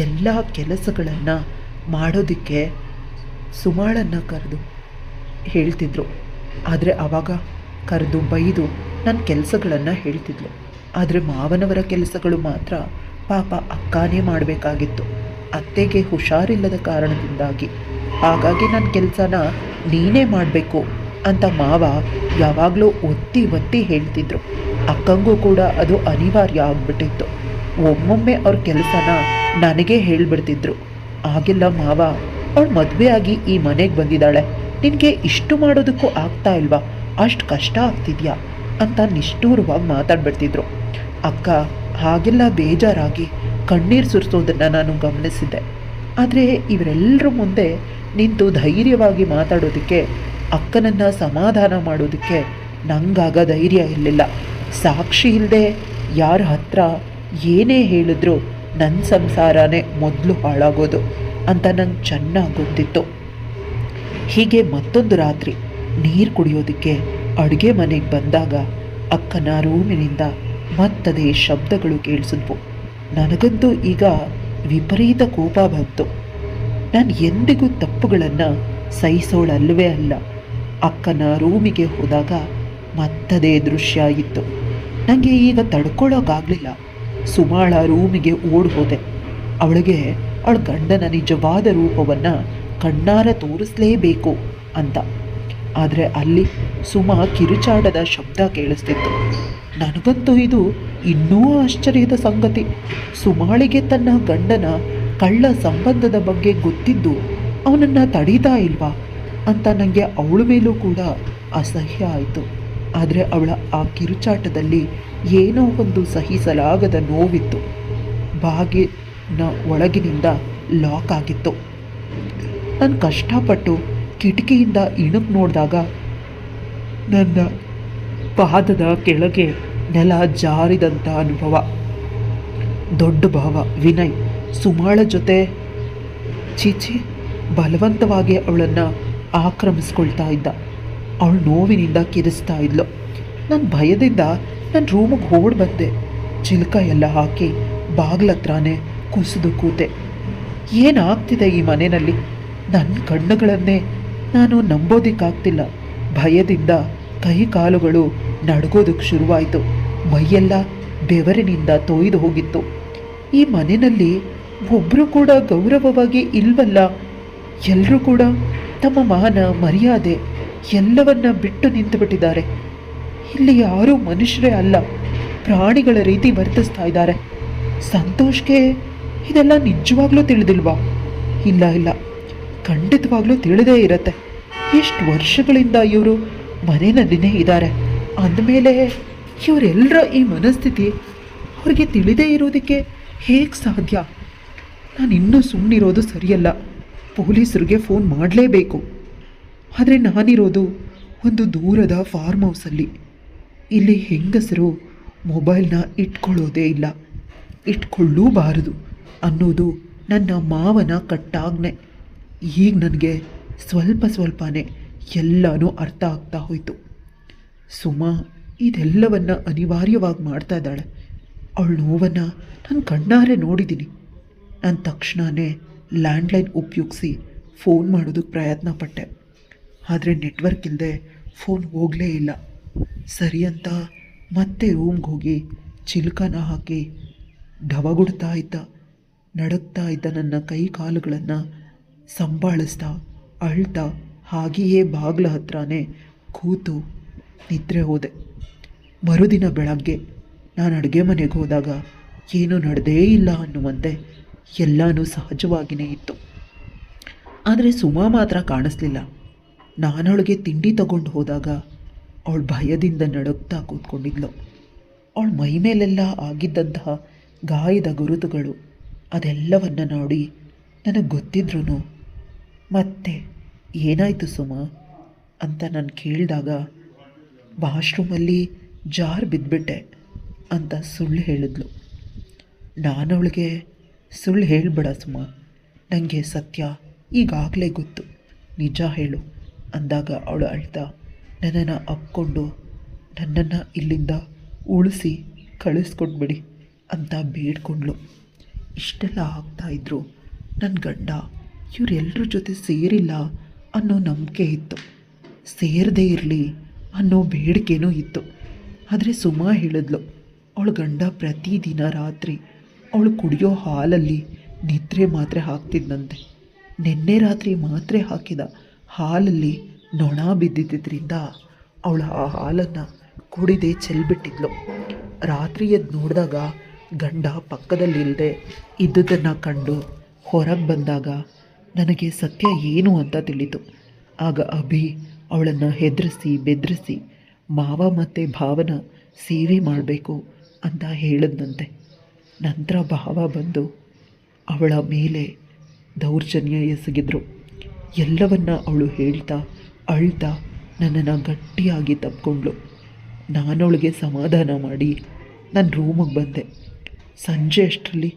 ಎಲ್ಲ ಕೆಲಸಗಳನ್ನು ಮಾಡೋದಕ್ಕೆ ಸುಮಾಳನ್ನು ಕರೆದು ಹೇಳ್ತಿದ್ರು. ಆದರೆ ಆವಾಗ ಕರೆದು ಬೈದು ನನ್ನ ಕೆಲಸಗಳನ್ನು ಹೇಳ್ತಿದ್ಲು. ಆದರೆ ಮಾವನವರ ಕೆಲಸಗಳು ಮಾತ್ರ ಪಾಪ ಅಕ್ಕನೇ ಮಾಡಬೇಕಾಗಿತ್ತು. ಅತ್ತೆಗೆ ಹುಷಾರಿಲ್ಲದ ಕಾರಣದಿಂದಾಗಿ. ಹಾಗಾಗಿ ನನ್ನ ಕೆಲಸನ ನೀನೇ ಮಾಡಬೇಕು ಅಂತ ಮಾವ ಯಾವಾಗಲೂ ಒತ್ತಿ ಒತ್ತಿ ಹೇಳ್ತಿದ್ರು. ಅಕ್ಕಂಗೂ ಕೂಡ ಅದು ಅನಿವಾರ್ಯ ಆಗಿಬಿಟ್ಟಿತ್ತು. ಒಮ್ಮೊಮ್ಮೆ ಅವ್ರ ಕೆಲಸನ ನನಗೇ ಹೇಳಿಬಿಡ್ತಿದ್ರು. ಆಗೆಲ್ಲ ಮಾವ, ಅವಳು ಮದುವೆ ಆಗಿ ಈ ಮನೆಗೆ ಬಂದಿದ್ದಾಳೆ, ನಿನಗೆ ಇಷ್ಟು ಮಾಡೋದಕ್ಕೂ ಆಗ್ತಾ ಇಲ್ವಾ, ಅಷ್ಟು ಕಷ್ಟ ಆಗ್ತಿದ್ಯಾ ಅಂತ ನಿಷ್ಠೂರವಾಗಿ ಮಾತಾಡ್ಬಿಡ್ತಿದ್ರು. ಅಕ್ಕ ಹಾಗೆಲ್ಲ ಬೇಜಾರಾಗಿ ಕಣ್ಣೀರು ಸುರಿಸೋದನ್ನು ನಾನು ಗಮನಿಸಿದ್ದೆ. ಆದರೆ ಇವರೆಲ್ಲರ ಮುಂದೆ ನಿಂತು ಧೈರ್ಯವಾಗಿ ಮಾತಾಡೋದಕ್ಕೆ, ಅಕ್ಕನನ್ನು ಸಮಾಧಾನ ಮಾಡೋದಕ್ಕೆ ನಂಗಾಗ ಧೈರ್ಯ ಇರಲಿಲ್ಲ. ಸಾಕ್ಷಿ ಇಲ್ಲದೆ ಯಾರ ಹತ್ರ ಏನೇ ಹೇಳಿದ್ರು ನನ್ನ ಸಂಸಾರನೇ ಮೊದಲು ಹಾಳಾಗೋದು ಅಂತ ನಂಗೆ ಚೆನ್ನಾಗಿ ಗೊತ್ತಿತ್ತು. ಹೀಗೆ ಮತ್ತೊಂದು ರಾತ್ರಿ ನೀರು ಕುಡಿಯೋದಕ್ಕೆ ಅಡುಗೆ ಮನೆಗೆ ಬಂದಾಗ ಅಕ್ಕನ ರೂಮಿನಿಂದ ಮತ್ತದೇ ಶಬ್ದಗಳು ಕೇಳಿಸಿದ್ವು. ನನಗಂತೂ ಈಗ ವಿಪರೀತ ಕೋಪ ಬಂತು. ನಾನು ಎಂದಿಗೂ ತಪ್ಪುಗಳನ್ನು ಸಹಿಸೋಳಲ್ವೇ ಅಲ್ಲ. ಅಕ್ಕನ ರೂಮಿಗೆ ಹೋದಾಗ ಮತ್ತದೇ ದೃಶ್ಯ ಇತ್ತು. ನನಗೆ ಈಗ ತಡ್ಕೊಳ್ಳೋಕ್ಕಾಗಲಿಲ್ಲ. ಸುಮಾಳ ರೂಮಿಗೆ ಓಡಿ ಹೋದೆ. ಅವಳಿಗೆ ಅವಳ ಗಂಡನ ನಿಜವಾದ ರೂಪವನ್ನು ಕಣ್ಣಾರ ತೋರಿಸಲೇಬೇಕು ಅಂತ. ಆದರೆ ಅಲ್ಲಿ ಸುಮಾ ಕಿರುಚಾಡದ ಶಬ್ದ ಕೇಳಿಸ್ತಿತ್ತು. ನನಗಂತೂ ಇದು ಇನ್ನೂ ಆಶ್ಚರ್ಯದ ಸಂಗತಿ. ಸುಮಾಳಿಗೆ ತನ್ನ ಗಂಡನ ಕಳ್ಳ ಸಂಬಂಧದ ಬಗ್ಗೆ ಗೊತ್ತಿದ್ದು ಅವನನ್ನು ತಡೀತಾ ಇಲ್ವಾ ಅಂತ ನನಗೆ ಅವಳ ಮೇಲೂ ಕೂಡ ಅಸಹ್ಯ ಆಯಿತು. ಆದರೆ ಅವಳ ಆ ಕಿರುಚಾಟದಲ್ಲಿ ಏನೋ ಒಂದು ಸಹಿಸಲಾಗದ ನೋವಿತ್ತು. ಬಾಗಿನ ಒಳಗಿನಿಂದ ಲಾಕ್ ಆಗಿತ್ತು. ನಾನು ಕಷ್ಟಪಟ್ಟು ಕಿಟಕಿಯಿಂದ ಇಣುಕು ನೋಡಿದಾಗ ನನ್ನ ಪಾದದ ಕೆಳಗೆ ನೆಲ ಜಾರಿದಂಥ ಅನುಭವ. ದೊಡ್ಡ ಭಾವ ವಿನಯ್ ಸುಮಾಳ ಜೊತೆ ಚೀಚಿ ಬಲವಂತವಾಗಿ ಅವಳನ್ನು ಆಕ್ರಮಿಸ್ಕೊಳ್ತಾ ಇದ್ದ. ಅವಳು ನೋವಿನಿಂದ ಕಿರಿಸ್ತಾ ಇದ್ಲು. ನಾನು ಭಯದಿಂದ ನನ್ನ ರೂಮಿಗೆ ಓಡಿ ಬಂದೆ. ಚಿಲ್ಕ ಎಲ್ಲ ಹಾಕಿ ಬಾಗ್ಲತ್ರನೇ ಕುಸಿದು ಕೂತೆ. ಏನಾಗ್ತಿದೆ ಈ ಮನೆಯಲ್ಲಿ? ನನ್ನ ಕಣ್ಣುಗಳನ್ನೇ ನಾನು ನಂಬೋದಕ್ಕಾಗ್ತಿಲ್ಲ. ಭಯದಿಂದ ಕೈ ಕಾಲುಗಳು ನಡ್ಗೋದಕ್ಕೆ ಶುರುವಾಯಿತು. ಮೈಯೆಲ್ಲ ಬೆವರಿನಿಂದ ತೊಯ್ದು ಹೋಗಿತ್ತು. ಈ ಮನೆಯಲ್ಲಿ ಒಬ್ಬರು ಕೂಡ ಗೌರವವಾಗಿ ಇಲ್ವಲ್ಲ. ಎಲ್ಲರೂ ಕೂಡ ತಮ್ಮ ಮಾನ ಮರ್ಯಾದೆ ಎಲ್ಲವನ್ನ ಬಿಟ್ಟು ನಿಂತುಬಿಟ್ಟಿದ್ದಾರೆ. ಇಲ್ಲಿ ಯಾರೂ ಮನುಷ್ಯರೇ ಅಲ್ಲ, ಪ್ರಾಣಿಗಳ ರೀತಿ ವರ್ತಿಸ್ತಾ ಇದ್ದಾರೆ. ಸಂತೋಷ್ಗೆ ಇದೆಲ್ಲ ನಿಜವಾಗ್ಲೂ ತಿಳಿದಿಲ್ವಾ? ಇಲ್ಲ ಇಲ್ಲ, ಖಂಡಿತವಾಗ್ಲೂ ತಿಳಿದೇ ಇರತ್ತೆ. ಎಷ್ಟು ವರ್ಷಗಳಿಂದ ಇವರು ಮನೆಯಲ್ಲಿನೇ ಇದ್ದಾರೆ ಅಂದಮೇಲೆ ಇವರೆಲ್ಲರ ಈ ಮನಸ್ಥಿತಿ ಅವ್ರಿಗೆ ತಿಳಿದೇ ಇರೋದಕ್ಕೆ ಹೇಗೆ ಸಾಧ್ಯ? ನಾನು ಇನ್ನೂ ಸುಮ್ಮನಿರೋದು ಸರಿಯಲ್ಲ. ಪೊಲೀಸರಿಗೆ ಫೋನ್ ಮಾಡಲೇಬೇಕು. ಆದರೆ ನಾನಿರೋದು ಒಂದು ದೂರದ ಫಾರ್ಮ್ ಹೌಸಲ್ಲಿ. ಇಲ್ಲಿ ಹೆಂಗಸರು ಮೊಬೈಲ್ನ ಇಟ್ಕೊಳ್ಳೋದೇ ಇಲ್ಲ, ಇಟ್ಕೊಳ್ಳೂಬಾರದು ಅನ್ನೋದು ನನ್ನ ಮಾವನ ಕಟ್ಟಾಜ್ಞೆ. ಈಗ ನನಗೆ ಸ್ವಲ್ಪನೇ ಎಲ್ಲನೂ ಅರ್ಥ ಆಗ್ತಾ ಹೋಯಿತು. ಸುಮಾ ಇದೆಲ್ಲವನ್ನ ಅನಿವಾರ್ಯವಾಗಿ ಮಾಡ್ತಾ ಇದ್ದಾಳೆ. ಅವಳ ನೋವನ್ನು ನಾನು ಕಣ್ಣಾರೆ ನೋಡಿದ್ದೀನಿ. ನಾನು ತಕ್ಷಣವೇ ಲ್ಯಾಂಡ್ಲೈನ್ ಉಪಯೋಗಿಸಿ ಫೋನ್ ಮಾಡೋದಕ್ಕೆ ಪ್ರಯತ್ನ ಪಟ್ಟೆ. ಆದರೆ ನೆಟ್ವರ್ಕ್ ಇಲ್ಲದೆ ಫೋನ್ ಹೋಗಲೇ ಇಲ್ಲ. ಸರಿ ಅಂತ ಮತ್ತೆ ರೂಮ್ಗೆ ಹೋಗಿ ಚಿಲ್ಕನ ಹಾಕಿ ಢವಗುಡ್ತಾ ಇದ್ದ ನಡುಗ್ತಾ ಇದ್ದ ನನ್ನ ಕೈ ಕಾಲುಗಳನ್ನು ಸಂಭಾಳಿಸ್ತಾ ಅಳ್ತಾ ಹಾಗೆಯೇ ಬಾಗಿಲ ಹತ್ರನೇ ಕೂತು ನಿದ್ರೆ ಹೋದೆ. ಮರುದಿನ ಬೆಳಗ್ಗೆ ನಾನು ಅಡುಗೆ ಮನೆಗೆ ಹೋದಾಗ ಏನೂ ನಡೆದೇ ಇಲ್ಲ ಅನ್ನುವಂತೆ ಎಲ್ಲನೂ ಸಹಜವಾಗಿಯೇ ಇತ್ತು. ಆದರೆ ಸುಮಾ ಮಾತ್ರ ಕಾಣಿಸ್ಲಿಲ್ಲ. ನಾನವಳಿಗೆ ತಿಂಡಿ ತಗೊಂಡು ಹೋದಾಗ ಅವಳು ಭಯದಿಂದ ನಡುಗ್ತಾ ಕೂತ್ಕೊಂಡಿದ್ಲು. ಅವಳ ಮೈ ಮೇಲೆಲ್ಲ ಆಗಿದ್ದಂತಹ ಗಾಯದ ಗುರುತುಗಳು ಅದೆಲ್ಲವನ್ನ ನೋಡಿ ನನಗೆ ಗೊತ್ತಿದ್ರೂ ಮತ್ತೆ ಏನಾಯಿತು ಸುಮಾ ಅಂತ ನಾನು ಕೇಳಿದಾಗ ವಾಶ್ರೂಮಲ್ಲಿ ಜಾರ್ ಬಿದ್ದುಬಿಟ್ಟೆ ಅಂತ ಸುಳ್ಳು ಹೇಳಿದ್ಲು. ನಾನವಳಿಗೆ ಸುಳ್ಳು ಹೇಳ್ಬೇಡ ಸುಮಾ, ನನಗೆ ಸತ್ಯ ಈಗಾಗಲೇ ಗೊತ್ತು, ನಿಜ ಹೇಳು ಅಂದಾಗ ಅವಳು ಅಳ್ತಾ ನನ್ನನ್ನು ಅಪ್ಕೊಂಡು ನನ್ನನ್ನು ಇಲ್ಲಿಂದ ಉಳಿಸಿ ಕಳಿಸ್ಕೊಟ್ಬಿಡಿ ಅಂತ ಬೇಡ್ಕೊಂಡ್ಳು. ಇಷ್ಟೆಲ್ಲ ಆಗ್ತಾಯಿದ್ರು ನನ್ನ ಗಂಡ ಇವರೆಲ್ಲರ ಜೊತೆ ಸೇರಿಲ್ಲ ಅನ್ನೋ ನಂಬಿಕೆ ಇತ್ತು, ಸೇರದೇ ಇರಲಿ ಅನ್ನೋ ಬೇಡಿಕೆನೂ ಇತ್ತು. ಆದರೆ ಸುಮಾ ಹೇಳಿದ್ಲು ಅವಳ ಗಂಡ ಪ್ರತಿದಿನ ರಾತ್ರಿ ಅವಳು ಕುಡಿಯೋ ಹಾಲಲ್ಲಿ ನಿದ್ರೆ ಮಾತ್ರೆ ಹಾಕ್ತಿದ್ದಂತೆ. ನಿನ್ನೆ ರಾತ್ರಿ ಮಾತ್ರೆ ಹಾಕಿದ ಹಾಲಲ್ಲಿ ನೊಣ ಬಿದ್ದಿದ್ದರಿಂದ ಅವಳು ಆ ಹಾಲನ್ನು ಕುಡಿದೇ ಚೆಲ್ಬಿಟ್ಟಿದ್ಲು. ರಾತ್ರಿ ಎದ್ದು ನೋಡಿದಾಗ ಗಂಡ ಪಕ್ಕದಲ್ಲಿಲ್ಲದೆ ಇದ್ದುದನ್ನು ಕಂಡು ಹೊರಗೆ ಬಂದಾಗ ನನಗೆ ಸತ್ಯ ಏನು ಅಂತ ತಿಳಿತು. ಆಗ ಅಭಿ ಅವಳನ್ನು ಹೆದರಿಸಿ ಬೆದರಿಸಿ ಮಾವ ಮತ್ತು ಭಾವನ ಸೇವೆ ಮಾಡಬೇಕು ಅಂತ ಹೇಳಿದಂತೆ. ನಂತರ ಭಾವ ಬಂದು ಅವಳ ಮೇಲೆ ದೌರ್ಜನ್ಯ ಎಸಗಿದ್ರು. ಎಲ್ಲವನ್ನ ಅವಳು ಹೇಳ್ತಾ ಅಳ್ತಾ ನನ್ನನ್ನು ಗಟ್ಟಿಯಾಗಿ ತಪ್ಪಿಕೊಂಡ್ಳು. ನಾನವಳಿಗೆ ಸಮಾಧಾನ ಮಾಡಿ ನನ್ನ ರೂಮಿಗೆ ಬಂದೆ. ಸಂಜೆ ಅಷ್ಟರಲ್ಲಿ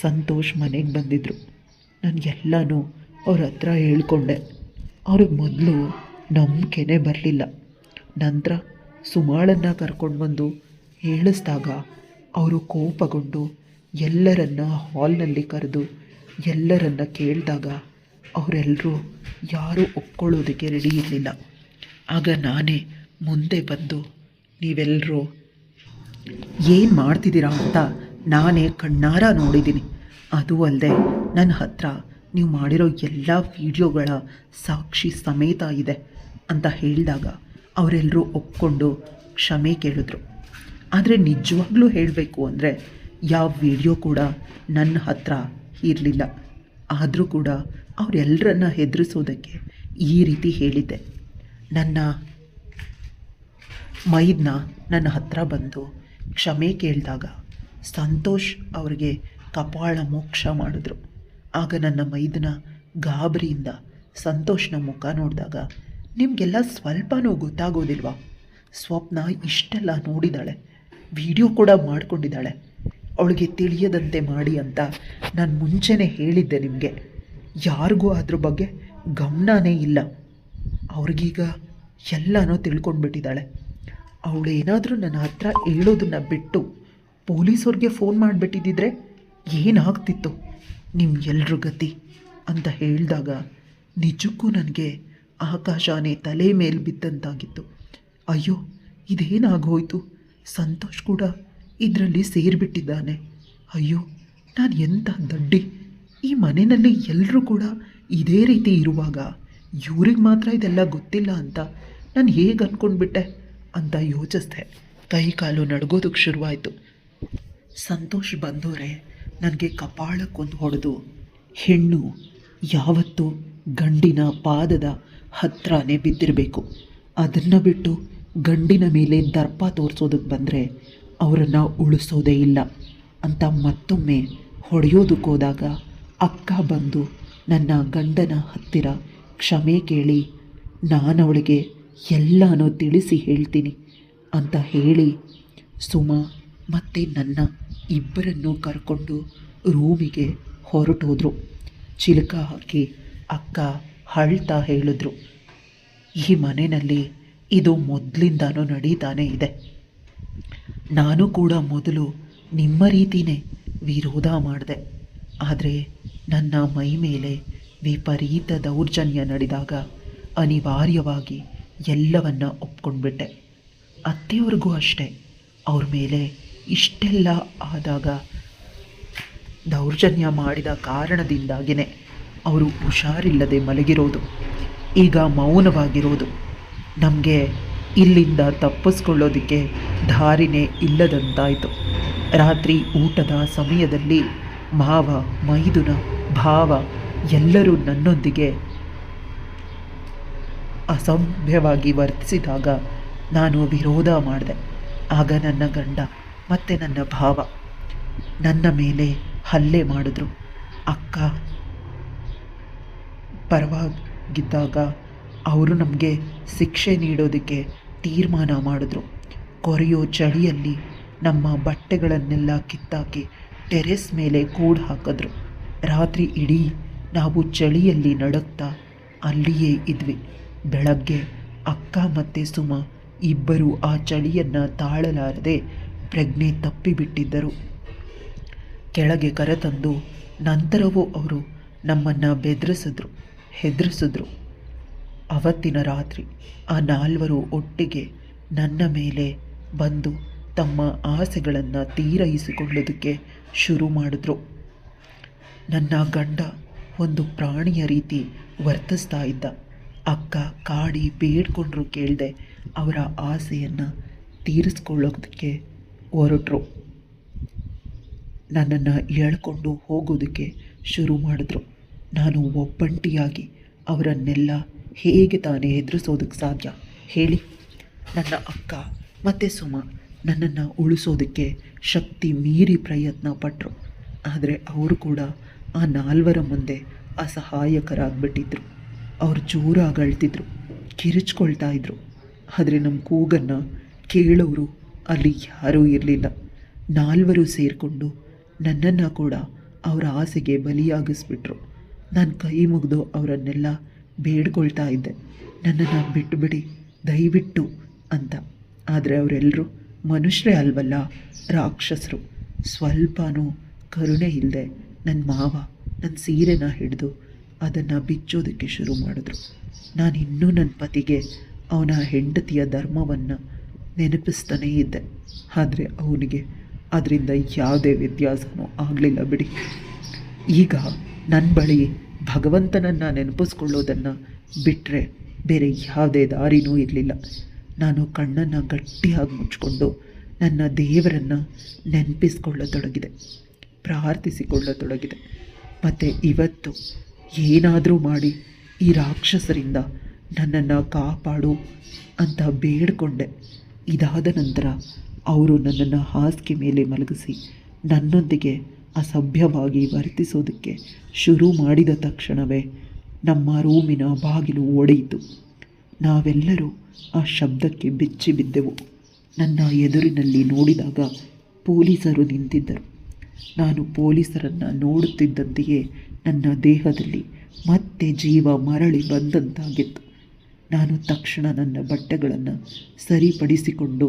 ಸಂತೋಷ್ ಮನೆಗೆ ಬಂದಿದ್ದರು. ನನಗೆಲ್ಲನೂ ಅವ್ರ ಹತ್ರ ಹೇಳ್ಕೊಂಡೆ. ಅವ್ರಿಗೆ ಮೊದಲು ನಂಬಿಕೆನೇ ಬರಲಿಲ್ಲ. ನಂತರ ಸುಮಾಳನ್ನು ಕರ್ಕೊಂಡು ಬಂದು ಹೇಳಿಸಿದಾಗ ಅವರು ಕೋಪಗೊಂಡು ಎಲ್ಲರನ್ನ ಹಾಲ್ನಲ್ಲಿ ಕರೆದು ಎಲ್ಲರನ್ನ ಕೇಳಿದಾಗ ಅವರೆಲ್ಲರೂ ಯಾರೂ ಒಪ್ಕೊಳ್ಳೋದಕ್ಕೆ ರೆಡಿ ಇರಲಿಲ್ಲ. ಆಗ ನಾನೇ ಮುಂದೆ ಬಂದು ನೀವೆಲ್ಲರೂ ಏನು ಮಾಡ್ತಿದ್ದೀರಾ ಅಂತ ನಾನೇ ಕಣ್ಣಾರ ನೋಡಿದ್ದೀನಿ, ಅದು ಅಲ್ಲದೆ ನನ್ನ ಹತ್ರ ನೀವು ಮಾಡಿರೋ ಎಲ್ಲ ವಿಡಿಯೋಗಳ ಸಾಕ್ಷಿ ಸಮೇತ ಇದೆ ಅಂತ ಹೇಳಿದಾಗ ಅವರೆಲ್ಲರೂ ಒಪ್ಕೊಂಡು ಕ್ಷಮೆ ಕೇಳಿದ್ರು. ಆದರೆ ನಿಜವಾಗ್ಲೂ ಹೇಳಬೇಕು ಅಂದರೆ ಯಾವ ವಿಡಿಯೋ ಕೂಡ ನನ್ನ ಹತ್ರ ಇರಲಿಲ್ಲ. ಆದರೂ ಕೂಡ ಅವರೆಲ್ಲರನ್ನ ಹೆದರಿಸೋದಕ್ಕೆ ಈ ರೀತಿ ಹೇಳಿದ್ದೆ. ನನ್ನ ಮೈದ್ನ ನನ್ನ ಹತ್ರ ಬಂದು ಕ್ಷಮೆ ಕೇಳಿದಾಗ ಸಂತೋಷ್ ಅವರಿಗೆ ಕಪಾಳ ಮೋಕ್ಷ ಮಾಡಿದ್ರು. ಆಗ ನನ್ನ ಮೈದನ ಗಾಬರಿಯಿಂದ ಸಂತೋಷ್ನ ಮುಖ ನೋಡಿದಾಗ ನಿಮಗೆಲ್ಲ ಸ್ವಲ್ಪನೂ ಗೊತ್ತಾಗೋದಿಲ್ವಾ? ಸ್ವಪ್ನ ಇಷ್ಟೆಲ್ಲ ನೋಡಿದ್ದಾಳೆ, ವಿಡಿಯೋ ಕೂಡ ಮಾಡಿಕೊಂಡಿದ್ದಾಳೆ, ಅವಳಿಗೆ ತಿಳಿಯದಂತೆ ಮಾಡಿ ಅಂತ ನಾನು ಮುಂಚೆನೇ ಹೇಳಿದ್ದೆ ನಿಮಗೆ. ಯಾರಿಗೂ ಅದ್ರ ಬಗ್ಗೆ ಗಮನನೇ ಇಲ್ಲ. ಅವ್ರಿಗೀಗ ಎಲ್ಲನೂ ತಿಳ್ಕೊಂಡ್ಬಿಟ್ಟಿದ್ದಾಳೆ. ಅವಳೇನಾದರೂ ನನ್ನ ಹತ್ರ ಹೇಳೋದನ್ನು ಬಿಟ್ಟು ಪೊಲೀಸವ್ರಿಗೆ ಫೋನ್ ಮಾಡಿಬಿಟ್ಟಿದ್ದಿದ್ರೆ ಏನಾಗ್ತಿತ್ತು ನಿಮ್ಮ ಎಲ್ರ ಗತಿ ಅಂತ ಹೇಳಿದಾಗ ನಿಜಕ್ಕೂ ನನಗೆ ಆಕಾಶನೇ ತಲೆ ಮೇಲೆ ಬಿದ್ದಂತಾಗಿತ್ತು. ಅಯ್ಯೋ, ಇದೇನಾಗೋಯ್ತು, ಸಂತೋಷ್ ಕೂಡ ಇದರಲ್ಲಿ ಸೇರಿಬಿಟ್ಟಿದ್ದಾನೆ. ಅಯ್ಯೋ, ನಾನು ಎಂಥ ದಡ್ಡಿ, ಈ ಮನೆಯಲ್ಲಿ ಎಲ್ಲರೂ ಕೂಡ ಇದೇ ರೀತಿ ಇರುವಾಗ ಇವ್ರಿಗೆ ಮಾತ್ರ ಇದೆಲ್ಲ ಗೊತ್ತಿಲ್ಲ ಅಂತ ನಾನು ಹೇಗೆ ಅಂದ್ಕೊಂಡ್ಬಿಟ್ಟೆ ಅಂತ ಯೋಚಿಸ್ದೆ. ಕೈ ಕಾಲು ನಡ್ಗೋದಕ್ಕೆ ಶುರುವಾಯಿತು. ಸಂತೋಷ್ ಬಂದವರೇ ನನಗೆ ಕಪಾಳಕ್ಕೊಂದು ಹೊಡೆದು, ಹೆಣ್ಣು ಯಾವತ್ತೂ ಗಂಡಿನ ಪಾದದ ಹತ್ರನೇ ಬಿದ್ದಿರಬೇಕು, ಅದನ್ನು ಬಿಟ್ಟು ಗಂಡಿನ ಮೇಲೆ ದರ್ಪ ತೋರಿಸೋದಕ್ಕೆ ಬಂದರೆ ಅವರನ್ನು ಉಳಿಸೋದೇ ಇಲ್ಲ ಅಂತ ಮತ್ತೊಮ್ಮೆ ಹೊಡೆಯೋದಕ್ಕೋದಾಗ ಅಕ್ಕ ಬಂದು ನನ್ನ ಗಂಡನ ಹತ್ತಿರ ಕ್ಷಮೆ ಕೇಳಿ ನಾನು ಅವಳಿಗೆ ಎಲ್ಲನೂ ತಿಳಿಸಿ ಹೇಳ್ತೀನಿ ಅಂತ ಹೇಳಿ ಸುಮಾ ಮತ್ತು ನನ್ನ ಇಬ್ಬರನ್ನು ಕರ್ಕೊಂಡು ರೂಮಿಗೆ ಹೊರಟೋದ್ರು. ಚಿಲಕ ಹಾಕಿ ಅಕ್ಕ ಅಳ್ತಾ ಹೇಳಿದ್ರು, ಈ ಮನೆಯಲ್ಲಿ ಇದು ಮೊದಲಿಂದನೂ ನಡೀತಾನೇ ಇದೆ. ನಾನು ಕೂಡ ಮೊದಲು ನಿಮ್ಮ ರೀತಿಯೇ ವಿರೋಧ ಮಾಡಿದೆ. ಆದರೆ ನನ್ನ ಮೈ ಮೇಲೆ ವಿಪರೀತ ದೌರ್ಜನ್ಯ ನಡೆದಾಗ ಅನಿವಾರ್ಯವಾಗಿ ಎಲ್ಲವನ್ನ ಒಪ್ಕೊಂಡ್ಬಿಟ್ಟೆ. ಅತ್ತೆಯವ್ರಿಗೂ ಅಷ್ಟೇ, ಅವ್ರ ಮೇಲೆ ಇಷ್ಟೆಲ್ಲ ಆದಾಗ ದೌರ್ಜನ್ಯ ಮಾಡಿದ ಕಾರಣದಿಂದಾಗಿಯೇ ಅವರು ಹುಷಾರಿಲ್ಲದೆ ಮಲಗಿರೋದು, ಈಗ ಮೌನವಾಗಿರೋದು. ನಮಗೆ ಇಲ್ಲಿಂದ ತಪ್ಪಿಸ್ಕೊಳ್ಳೋದಕ್ಕೆ ದಾರಿನೇ ಇಲ್ಲದಂತಾಯಿತು. ರಾತ್ರಿ ಊಟದ ಸಮಯದಲ್ಲಿ ಮಾವ, ಮೈದುನ, ಭಾವ ಎಲ್ಲರೂ ನನ್ನೊಂದಿಗೆ ಅಸಭ್ಯವಾಗಿ ವರ್ತಿಸಿದಾಗ ನಾನು ವಿರೋಧ ಮಾಡಿದೆ. ಆಗ ನನ್ನ ಗಂಡ ಮತ್ತು ನನ್ನ ಭಾವ ನನ್ನ ಮೇಲೆ ಹಲ್ಲೆ ಮಾಡಿದ್ರು. ಅಕ್ಕ ಪರವಾಗಿದ್ದಾಗ ಅವರು ನಮಗೆ ಶಿಕ್ಷೆ ನೀಡೋದಕ್ಕೆ ತೀರ್ಮಾನ ಮಾಡಿದ್ರು. ಕೊರೆಯೋ ಚಳಿಯಲ್ಲಿ ನಮ್ಮ ಬಟ್ಟೆಗಳನ್ನೆಲ್ಲ ಕಿತ್ತಾಕಿ ಟೆರೆಸ್ ಮೇಲೆ ಕೂಡ್ ಹಾಕಿದ್ರು. ರಾತ್ರಿ ಇಡೀ ನಾವು ಚಳಿಯಲ್ಲಿ ನಡುಗ್ತಾ ಅಲ್ಲಿಯೇ ಇದ್ವಿ. ಬೆಳಗ್ಗೆ ಅಕ್ಕ ಮತ್ತು ಸುಮಾ ಇಬ್ಬರು ಆ ಚಳಿಯನ್ನು ತಾಳಲಾರದೆ ಪ್ರಜ್ಞೆ ತಪ್ಪಿಬಿಟ್ಟಿದ್ದರು. ಕೆಳಗೆ ಕರೆತಂದು ನಂತರವೂ ಅವರು ನಮ್ಮನ್ನು ಹೆದರಿಸಿದ್ರು. ಅವತ್ತಿನ ರಾತ್ರಿ ಆ ನಾಲ್ವರು ಒಟ್ಟಿಗೆ ನನ್ನ ಮೇಲೆ ಬಂದು ತಮ್ಮ ಆಸೆಗಳನ್ನು ತೀರೈಸಿಕೊಳ್ಳೋದಕ್ಕೆ ಶುರು ಮಾಡಿದ್ರು. ನನ್ನ ಗಂಡ ಒಂದು ಪ್ರಾಣಿಯ ರೀತಿ ವರ್ತಿಸ್ತಾ ಇದ್ದ. ಅಕ್ಕ ಕಾಡಿ ಬೇಡ್ಕೊಂಡ್ರು ಕೇಳದೆ ಅವರ ಆಸೆಯನ್ನು ತೀರಿಸ್ಕೊಳ್ಳೋದಕ್ಕೆ ಹೊರಟರು. ನನ್ನನ್ನು ಎಳ್ಕೊಂಡು ಹೋಗೋದಕ್ಕೆ ಶುರು ಮಾಡಿದ್ರು. ನಾನು ಒಬ್ಬಂಟಿಯಾಗಿ ಅವರನ್ನೆಲ್ಲ ಹೇಗೆ ತಾನೇ ಎದುರಿಸೋದಕ್ಕೆ ಸಾಧ್ಯ ಹೇಳಿ? ನನ್ನ ಅಕ್ಕ ಮತ್ತು ಸುಮಾ ನನ್ನನ್ನು ಉಳಿಸೋದಕ್ಕೆ ಶಕ್ತಿ ಮೀರಿ ಪ್ರಯತ್ನ ಪಟ್ಟರು. ಆದರೆ ಅವರು ಕೂಡ ಆ ನಾಲ್ವರ ಮುಂದೆ ಅಸಹಾಯಕರಾಗ್ಬಿಟ್ಟಿದ್ರು. ಅವ್ರು ಜೋರಾಗಿ ಅಳ್ತಿದ್ರು, ಕಿರಿಚ್ಕೊಳ್ತಾ ಇದ್ರು. ಆದರೆ ನಮ್ಮ ಕೂಗನ್ನು ಕೇಳೋರು ಅಲ್ಲಿ ಯಾರೂ ಇರಲಿಲ್ಲ. ನಾಲ್ವರು ಸೇರಿಕೊಂಡು ನನ್ನನ್ನು ಕೂಡ ಅವರ ಆಸೆಗೆ ಬಲಿಯಾಗಿಸ್ಬಿಟ್ರು. ನಾನು ಕೈ ಮುಗಿದು ಅವರನ್ನೆಲ್ಲ ಬೇಡ್ಕೊಳ್ತಾ ಇದ್ದೆ, ನನ್ನನ್ನು ಬಿಟ್ಟುಬಿಡಿ ದಯವಿಟ್ಟು ಅಂತ. ಆದರೆ ಅವರೆಲ್ಲರೂ ಮನುಷ್ಯರೇ ಅಲ್ವಲ್ಲ, ರಾಕ್ಷಸರು. ಸ್ವಲ್ಪನೂ ಕರುಣೆ ಇಲ್ಲದೆ ನನ್ನ ಮಾವ ನನ್ನ ಸೀರೆನ ಹಿಡಿದು ಅದನ್ನು ಬಿಚ್ಚೋದಕ್ಕೆ ಶುರು ಮಾಡಿದ್ರು. ನಾನು ಇನ್ನೂ ನನ್ನ ಪತಿಗೆ ಅವನ ಹೆಂಡತಿಯ ಧರ್ಮವನ್ನು ನೆನಪಿಸ್ತಾನೇ ಇದ್ದೆ. ಆದರೆ ಅವನಿಗೆ ಅದರಿಂದ ಯಾವುದೇ ವ್ಯತ್ಯಾಸವೂ ಆಗಲಿಲ್ಲ ಬಿಡಿ. ಈಗ ನನ್ನ ಬಳಿ ಭಗವಂತನನ್ನು ನೆನಪಿಸ್ಕೊಳ್ಳೋದನ್ನು ಬಿಟ್ಟರೆ ಬೇರೆ ಯಾವುದೇ ದಾರಿನೂ ಇರಲಿಲ್ಲ. ನಾನು ಕಣ್ಣನ್ನು ಗಟ್ಟಿಯಾಗಿ ಮುಚ್ಚಿಕೊಂಡು ನನ್ನ ದೇವರನ್ನು ನೆನಪಿಸ್ಕೊಳ್ಳತೊಡಗಿದೆ, ಪ್ರಾರ್ಥಿಸಿಕೊಳ್ಳತೊಡಗಿದೆ. ಮತ್ತು ಇವತ್ತು ಏನಾದರೂ ಮಾಡಿ ಈ ರಾಕ್ಷಸರಿಂದ ನನ್ನನ್ನು ಕಾಪಾಡು ಅಂತ ಬೇಡಿಕೊಂಡೆ. ಇದಾದ ನಂತರ ಅವರು ನನ್ನನ್ನು ಹಾಸಿಗೆ ಮೇಲೆ ಮಲಗಿಸಿ ನನ್ನೊಂದಿಗೆ ಅಸಭ್ಯವಾಗಿ ವರ್ತಿಸೋದಕ್ಕೆ ಶುರು ಮಾಡಿದ ತಕ್ಷಣವೇ ನಮ್ಮ ರೂಮಿನ ಬಾಗಿಲು ಒಡೆಯಿತು. ನಾವೆಲ್ಲರೂ ಆ ಶಬ್ದಕ್ಕೆ ಬೆಚ್ಚಿ ಬಿದ್ದೆವು. ನನ್ನ ಎದುರಿನಲ್ಲಿ ನೋಡಿದಾಗ ಪೊಲೀಸರು ನಿಂತಿದ್ದರು. ನಾನು ಪೊಲೀಸರನ್ನು ನೋಡುತ್ತಿದ್ದಂತೆಯೇ ನನ್ನ ದೇಹದಲ್ಲಿ ಮತ್ತೆ ಜೀವ ಮರಳಿ ಬಂದಂತಾಗಿತ್ತು. ನಾನು ತಕ್ಷಣ ನನ್ನ ಬಟ್ಟೆಗಳನ್ನು ಸರಿಪಡಿಸಿಕೊಂಡು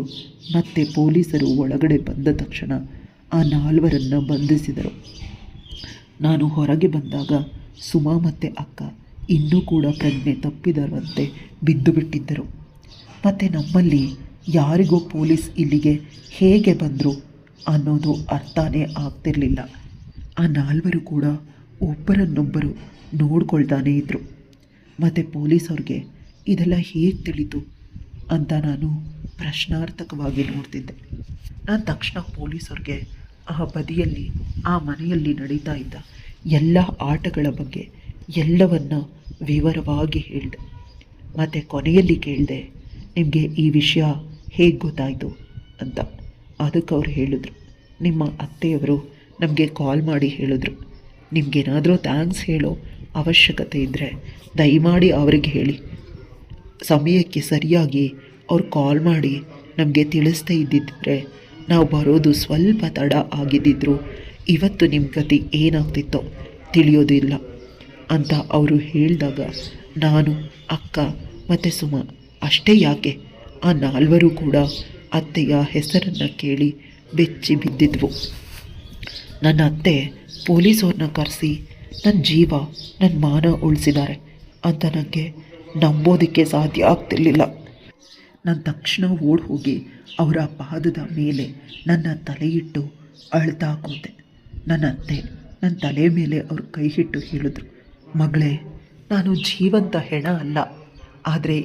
ಮತ್ತೆ ಪೊಲೀಸರು ಒಳಗಡೆ ಬಂದ ತಕ್ಷಣ ಆ ನಾಲ್ವರನ್ನು ಬಂಧಿಸಿದರು. ನಾನು ಹೊರಗೆ ಬಂದಾಗ ಸುಮಾ ಮತ್ತು ಅಕ್ಕ ಇನ್ನೂ ಕೂಡ ಪ್ರಜ್ಞೆ ತಪ್ಪಿದರಂತೆ ಬಿದ್ದು ಬಿಟ್ಟಿದ್ದರು. ಮತ್ತು ನಮ್ಮಲ್ಲಿ ಯಾರಿಗೋ ಪೊಲೀಸ್ ಇಲ್ಲಿಗೆ ಹೇಗೆ ಬಂದರು ಅನ್ನೋದು ಅರ್ಥನೇ ಆಗ್ತಿರಲಿಲ್ಲ. ಆ ನಾಲ್ವರು ಕೂಡ ಒಬ್ಬರನ್ನೊಬ್ಬರು ನೋಡ್ಕೊಳ್ತಾನೇ ಇದ್ದರು. ಮತ್ತು ಪೊಲೀಸವ್ರಿಗೆ ಇದೆಲ್ಲ ಹೇಗೆ ತಿಳಿತು ಅಂತ ನಾನು ಪ್ರಶ್ನಾರ್ಥಕವಾಗಿ ನೋಡ್ತಿದ್ದೆ. ನಾನು ತಕ್ಷಣ ಪೊಲೀಸವ್ರಿಗೆ ಆ ಬದಿಯಲ್ಲಿ ಆ ಮನೆಯಲ್ಲಿ ನಡೀತಾ ಇದ್ದ ಎಲ್ಲ ಆಟಗಳ ಬಗ್ಗೆ ಎಲ್ಲವನ್ನ ವಿವರವಾಗಿ ಹೇಳಿದೆ. ಮತ್ತು ಕೊನೆಯಲ್ಲಿ ಕೇಳಿದೆ, ನಿಮಗೆ ಈ ವಿಷಯ ಹೇಗೆ ಗೊತ್ತಾಯಿತು ಅಂತ. ಅದಕ್ಕೆ ಅವ್ರು ಹೇಳಿದ್ರು, ನಿಮ್ಮ ಅತ್ತೆಯವರು ನಮಗೆ ಕಾಲ್ ಮಾಡಿ ಹೇಳಿದ್ರು, ನಿಮಗೇನಾದರೂ ಥ್ಯಾಂಕ್ಸ್ ಹೇಳೋ ಅವಶ್ಯಕತೆ ಇದ್ದರೆ ದಯಮಾಡಿ ಅವರಿಗೆ ಹೇಳಿ, ಸಮಯಕ್ಕೆ ಸರಿಯಾಗಿ ಅವ್ರು ಕಾಲ್ ಮಾಡಿ ನಮಗೆ ತಿಳಿಸ್ದೇ ಇದ್ದಿದ್ದರೆ ನಾವು ಬರೋದು ಸ್ವಲ್ಪ ತಡ ಆಗಿದ್ದಿದ್ರು ಇವತ್ತು ನಿಮ್ಮ ಗತಿ ಏನಾಗ್ತಿತ್ತೋ ತಿಳಿಯೋದಿಲ್ಲ ಅಂತ ಅವರು ಹೇಳಿದಾಗ ನಾನು, ಅಕ್ಕ ಮತ್ತು ಸುಮ ಅಷ್ಟೇ ಯಾಕೆ ಆ ನಾಲ್ವರು ಕೂಡ ಅತ್ತೆಯ ಹೆಸರನ್ನು ಕೇಳಿ ಬೆಚ್ಚಿ ಬಿದ್ದಿದ್ವು. ನನ್ನ ಅತ್ತೆ ಪೊಲೀಸವ್ರನ್ನ ಕರೆಸಿ ನನ್ನ ಜೀವ ನನ್ನ ಮಾನ ಉಳಿಸಿದ್ದಾರೆ ಅಂತ ನನಗೆ ನಂಬೋದಕ್ಕೆ ಸಾಧ್ಯ ಆಗ್ತಿರ್ಲಿಲ್ಲ. ನಾನು ತಕ್ಷಣ ಓಡಿ ಹೋಗಿ ಅವರ ಪಾದದ ಮೇಲೆ ನನ್ನ ತಲೆಯಿಟ್ಟು ಅಳ್ತಾ ಕೂತೆ. ನನ್ನ ಅತ್ತೆ ನನ್ನ ತಲೆ ಮೇಲೆ ಅವ್ರ ಕೈ ಇಟ್ಟು ಹೇಳಿದ್ರು, ಮಗಳೇ, ನಾನು ಜೀವಂತ ಹೆಣ ಅಲ್ಲ, ಆದರೆ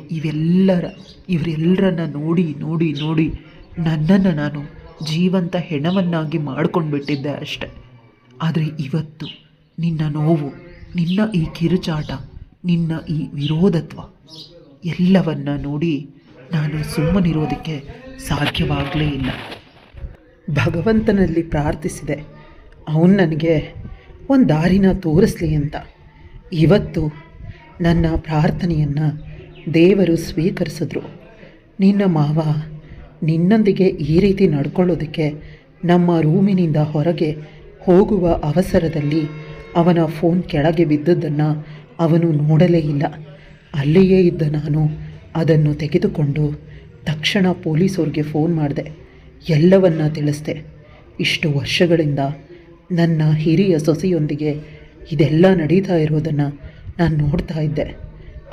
ಇವರೆಲ್ಲರನ್ನ ನೋಡಿ ನೋಡಿ ನೋಡಿ ನನ್ನನ್ನು ನಾನು ಜೀವಂತ ಹೆಣವನ್ನಾಗಿ ಮಾಡ್ಕೊಂಡು ಬಿಟ್ಟಿದ್ದೆ ಅಷ್ಟೆ. ಆದರೆ ಇವತ್ತು ನಿನ್ನ ನೋವು, ನಿನ್ನ ಈ ಕಿರುಚಾಟ, ನಿನ್ನ ಈ ವಿರೋಧತ್ವ ಎಲ್ಲವನ್ನ ನೋಡಿ ನಾನು ಸುಮ್ಮನಿರೋದಕ್ಕೆ ಸಾಧ್ಯವಾಗಲೇ ಇಲ್ಲ. ಭಗವಂತನಲ್ಲಿ ಪ್ರಾರ್ಥಿಸಿದೆ, ಅವನು ನನಗೆ ಒಂದು ದಾರಿನ ತೋರಿಸ್ಲಿ ಅಂತ. ಇವತ್ತು ನನ್ನ ಪ್ರಾರ್ಥನೆಯನ್ನು ದೇವರು ಸ್ವೀಕರಿಸಿದ್ರು. ನಿನ್ನ ಮಾವ ನಿನ್ನೊಂದಿಗೆ ಈ ರೀತಿ ನಡ್ಕೊಳ್ಳೋದಕ್ಕೆ ನಮ್ಮ ರೂಮಿನಿಂದ ಹೊರಗೆ ಹೋಗುವ ಅವಸರದಲ್ಲಿ ಅವನ ಫೋನ್ ಕೆಳಗೆ ಬಿದ್ದದ್ದನ್ನು ಅವನು ನೋಡಲೇ ಇಲ್ಲ. ಅಲ್ಲಿಯೇ ಇದ್ದ ನಾನು ಅದನ್ನು ತೆಗೆದುಕೊಂಡು ತಕ್ಷಣ ಪೊಲೀಸವ್ರಿಗೆ ಫೋನ್ ಮಾಡಿದೆ, ಎಲ್ಲವನ್ನ ತಿಳಿಸ್ದೆ. ಇಷ್ಟು ವರ್ಷಗಳಿಂದ ನನ್ನ ಹಿರಿಯ ಸೊಸೆಯೊಂದಿಗೆ ಇದೆಲ್ಲ ನಡೀತಾ ಇರೋದನ್ನು ನಾನು ನೋಡ್ತಾ ಇದ್ದೆ.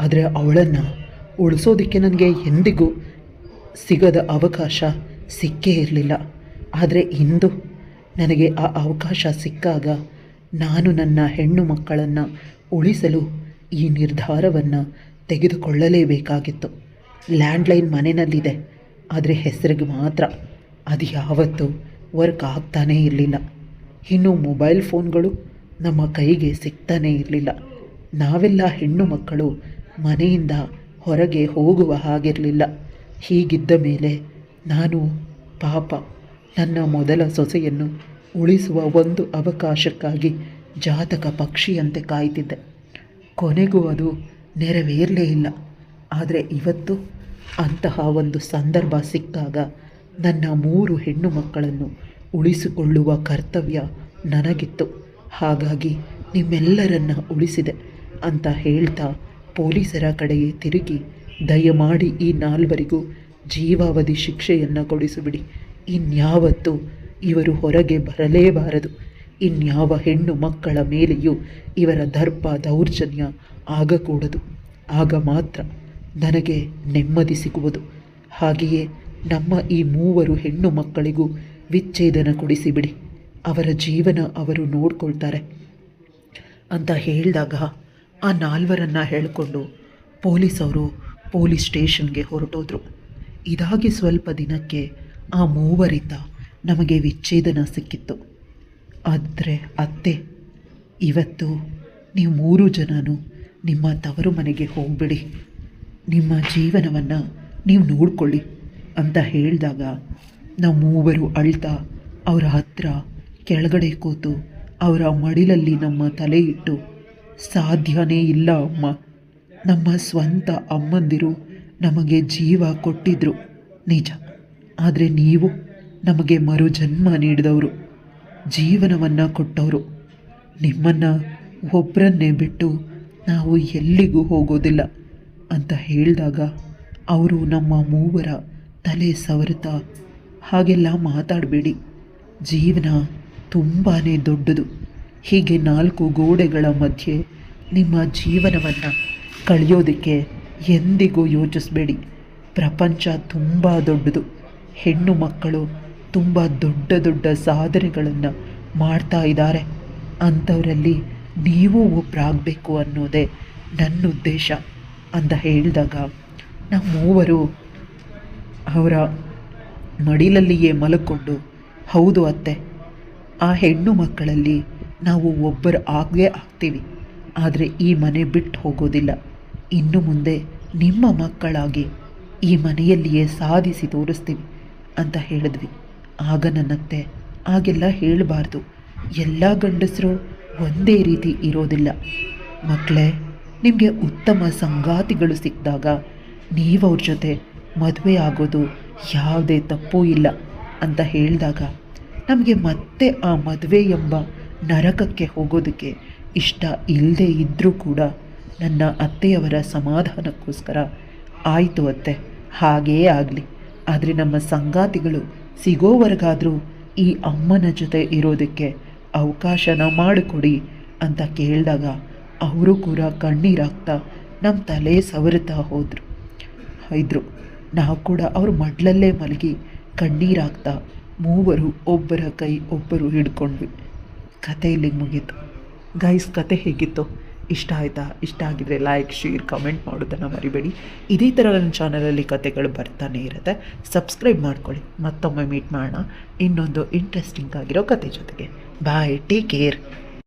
ಆದರೆ ಅವಳನ್ನು ಉಳಿಸೋದಕ್ಕೆ ನನಗೆ ಎಂದಿಗೂ ಸಿಗದ ಅವಕಾಶ ಸಿಕ್ಕೇ ಇರಲಿಲ್ಲ. ಆದರೆ ಇಂದು ನನಗೆ ಆ ಅವಕಾಶ ಸಿಕ್ಕಾಗ ನಾನು ನನ್ನ ಹೆಣ್ಣು ಮಕ್ಕಳನ್ನು ಉಳಿಸಲು ಈ ನಿರ್ಧಾರವನ್ನು ತೆಗೆದುಕೊಳ್ಳಲೇಬೇಕಾಗಿತ್ತು. ಲ್ಯಾಂಡ್ಲೈನ್ ಮನೆಯಲ್ಲಿದೆ, ಆದರೆ ಹೆಸರಿಗೆ ಮಾತ್ರ. ಅದು ಯಾವತ್ತೂ ವರ್ಕ್ ಆಗ್ತಾನೇ ಇರಲಿಲ್ಲ. ಇನ್ನು ಮೊಬೈಲ್ ಫೋನ್ಗಳು ನಮ್ಮ ಕೈಗೆ ಸಿಗ್ತಾನೇ ಇರಲಿಲ್ಲ. ನಾವೆಲ್ಲ ಹೆಣ್ಣು ಮಕ್ಕಳು ಮನೆಯಿಂದ ಹೊರಗೆ ಹೋಗುವ ಹಾಗಿರಲಿಲ್ಲ. ಹೀಗಿದ್ದ ಮೇಲೆ ನಾನು ಪಾಪ ನನ್ನ ಮೊದಲ ಸೊಸೆಯನ್ನು ಉಳಿಸುವ ಒಂದು ಅವಕಾಶಕ್ಕಾಗಿ ಜಾತಕ ಪಕ್ಷಿಯಂತೆ ಕಾಯ್ತಿದ್ದೆ. ಕೊನೆಗೂ ಅದು ನೆರವೇರಲೇ ಇಲ್ಲ. ಆದರೆ ಇವತ್ತು ಅಂತಹ ಒಂದು ಸಂದರ್ಭ ಸಿಕ್ಕಾಗ ನನ್ನ 3 ಹೆಣ್ಣು ಮಕ್ಕಳನ್ನು ಉಳಿಸಿಕೊಳ್ಳುವ ಕರ್ತವ್ಯ ನನಗಿತ್ತು. ಹಾಗಾಗಿ ನಿಮ್ಮೆಲ್ಲರನ್ನ ಉಳಿಸಿದೆ ಅಂತ ಹೇಳ್ತಾ ಪೊಲೀಸರ ಕಡೆಗೆ ತಿರುಗಿ, ದಯಮಾಡಿ ಈ 4ವರಿಗೂ ಜೀವಾವಧಿ ಶಿಕ್ಷೆಯನ್ನು ಕೊಡಿಸಿಬಿಡಿ. ಇನ್ಯಾವತ್ತೂ ಇವರು ಹೊರಗೆ ಬರಲೇಬಾರದು. ಇನ್ಯಾವ ಹೆಣ್ಣು ಮಕ್ಕಳ ಮೇಲೆಯೂ ಇವರ ದರ್ಪ ದೌರ್ಜನ್ಯ ಆಗಕೂಡದು. ಆಗ ಮಾತ್ರ ನನಗೆ ನೆಮ್ಮದಿ ಸಿಗುವುದು. ಹಾಗೆಯೇ ನಮ್ಮ ಈ 3 ಹೆಣ್ಣು ಮಕ್ಕಳಿಗೂ ವಿಚ್ಛೇದನ ಕೊಡಿಸಿಬಿಡಿ. ಅವರ ಜೀವನ ಅವರು ನೋಡ್ಕೊಳ್ತಾರೆ ಅಂತ ಹೇಳಿದಾಗ ಆ 4ವರನ್ನು ಹೇಳಿಕೊಂಡು ಪೊಲೀಸವರು ಪೊಲೀಸ್ ಸ್ಟೇಷನ್ಗೆ ಹೊರಟೋದ್ರು. ಇದಾಗಿ ಸ್ವಲ್ಪ ದಿನಕ್ಕೆ ಆ 3ವರಿಂದ ನಮಗೆ ವಿಚ್ಛೇದನ ಸಿಕ್ಕಿತ್ತು. ಆದರೆ ಅತ್ತೆ, ಇವತ್ತು ನೀವು 3 ಜನನೂ ನಿಮ್ಮ ತವರು ಮನೆಗೆ ಹೋಗ್ಬಿಡಿ, ನಿಮ್ಮ ಜೀವನವನ್ನು ನೀವು ನೋಡ್ಕೊಳ್ಳಿ ಅಂತ ಹೇಳಿದಾಗ ನಾವು 3ವರು ಅಳ್ತಾ ಅವರ ಹತ್ರ ಕೆಳಗಡೆ ಕೂತು ಅವರ ಮಡಿಲಲ್ಲಿ ನಮ್ಮ ತಲೆ ಇಟ್ಟು, ಸಾಧ್ಯನೇ ಇಲ್ಲ ಅಮ್ಮ, ನಮ್ಮ ಸ್ವಂತ ಅಮ್ಮಂದಿರು ನಮಗೆ ಜೀವ ಕೊಟ್ಟಿದ್ರು ನಿಜ, ಆದರೆ ನೀವು ನಮಗೆ ಮರುಜನ್ಮ ನೀಡಿದವರು, ಜೀವನವನ್ನು ಕೊಟ್ಟವರು. ನಿಮ್ಮನ್ನು ಒಬ್ಬರನ್ನೇ ಬಿಟ್ಟು ನಾವು ಎಲ್ಲಿಗೂ ಹೋಗೋದಿಲ್ಲ ಅಂತ ಹೇಳಿದಾಗ ಅವರು ನಮ್ಮ 3ವರ ತಲೆ ಸವರುತ್ತಾ, ಹಾಗೆಲ್ಲ ಮಾತಾಡಬೇಡಿ, ಜೀವನ ತುಂಬಾ ದೊಡ್ಡದು. ಹೀಗೆ 4 ಗೋಡೆಗಳ ಮಧ್ಯೆ ನಿಮ್ಮ ಜೀವನವನ್ನು ಕಳೆಯೋದಕ್ಕೆ ಎಂದಿಗೂ ಯೋಚಿಸಬೇಡಿ. ಪ್ರಪಂಚ ತುಂಬ ದೊಡ್ಡದು. ಹೆಣ್ಣು ಮಕ್ಕಳು ತುಂಬ ದೊಡ್ಡ ದೊಡ್ಡ ಸಾಧನೆಗಳನ್ನು ಮಾಡ್ತಾ ಇದ್ದಾರೆ. ಅಂಥವರಲ್ಲಿ ನೀವೂ ಒಬ್ಬರಾಗಬೇಕು ಅನ್ನೋದೇ ನನ್ನ ಉದ್ದೇಶ ಅಂತ ಹೇಳಿದಾಗ ನಾವು 3ವರು ಅವರ ಮಡಿಲಲ್ಲಿಯೇ ಮಲಕ್ಕೊಂಡು, ಹೌದು ಅತ್ತೆ, ಆ ಹೆಣ್ಣು ಮಕ್ಕಳಲ್ಲಿ ನಾವು ಒಬ್ಬರು ಆಗೇ ಆಗ್ತೀವಿ, ಆದರೆ ಈ ಮನೆ ಬಿಟ್ಟು ಹೋಗೋದಿಲ್ಲ. ಇನ್ನು ಮುಂದೆ ನಿಮ್ಮ ಮಕ್ಕಳಾಗಿ ಈ ಮನೆಯಲ್ಲಿಯೇ ಸಾಧಿಸಿ ತೋರಿಸ್ತೀವಿ ಅಂತ ಹೇಳಿದ್ವಿ. ಆಗ ನನ್ನತ್ತೆ, ಹಾಗೆಲ್ಲ ಹೇಳಬಾರ್ದು, ಎಲ್ಲ ಗಂಡಸರು ಒಂದೇ ರೀತಿ ಇರೋದಿಲ್ಲ ಮಕ್ಕಳೇ. ನಿಮಗೆ ಉತ್ತಮ ಸಂಗಾತಿಗಳು ಸಿಕ್ಕಿದಾಗ ನೀವು ಅವ್ರ ಜೊತೆ ಮದುವೆ ಆಗೋದು ಯಾವುದೇ ತಪ್ಪೂ ಇಲ್ಲ ಅಂತ ಹೇಳಿದಾಗ ನಮಗೆ ಮತ್ತೆ ಆ ಮದುವೆ ಎಂಬ ನರಕಕ್ಕೆ ಹೋಗೋದಕ್ಕೆ ಇಷ್ಟ ಇಲ್ಲದೆ ಇದ್ದರೂ ಕೂಡ ನನ್ನ ಅತ್ತೆಯವರ ಸಮಾಧಾನಕ್ಕೋಸ್ಕರ ಆಯಿತು ಅತ್ತೆ, ಹಾಗೇ ಆಗಲಿ, ಆದರೆ ನಮ್ಮ ಸಂಗಾತಿಗಳು ಸಿಗೋವರೆಗಾದರೂ ಈ ಅಮ್ಮನ ಜೊತೆ ಇರೋದಕ್ಕೆ ಅವಕಾಶನ ಮಾಡಿಕೊಡಿ ಅಂತ ಕೇಳಿದಾಗ ಅವರು ಕೂಡ ಕಣ್ಣೀರಾಗ್ತಾ ನಮ್ಮ ತಲೆ ಸವರುತ್ತಾ ಇದ್ರು. ನಾವು ಕೂಡ ಅವ್ರ ಮಡ್ಲಲ್ಲೇ ಮಲಗಿ ಕಣ್ಣೀರಾಗ್ತಾ ಮೂವರು ಒಬ್ಬರ ಕೈ ಒಬ್ಬರು ಹಿಡ್ಕೊಂಡ್ವಿ. ಕತೆ ಇಲ್ಲಿಗೆ ಮುಗೀತು. ಗೈಸ್, ಕತೆ ಹೇಗಿತ್ತು? ಇಷ್ಟ ಆಯಿತಾ? ಇಷ್ಟ ಆಗಿದ್ರೆ ಲೈಕ್, ಶೇರ್, ಕಮೆಂಟ್ ಮಾಡೋದನ್ನು ಮರಿಬೇಡಿ. ಇದೇ ಥರ ನನ್ನ ಚಾನಲಲ್ಲಿ ಕತೆಗಳು ಬರ್ತಾನೆ ಇರುತ್ತೆ. ಸಬ್ಸ್ಕ್ರೈಬ್ ಮಾಡ್ಕೊಳ್ಳಿ. ಮತ್ತೊಮ್ಮೆ ಮೀಟ್ ಮಾಡೋಣ ಇನ್ನೊಂದು ಇಂಟ್ರೆಸ್ಟಿಂಗ್ ಆಗಿರೋ ಕತೆ ಜೊತೆಗೆ. ಬಾಯ್, ಟೇಕ್ ಕೇರ್.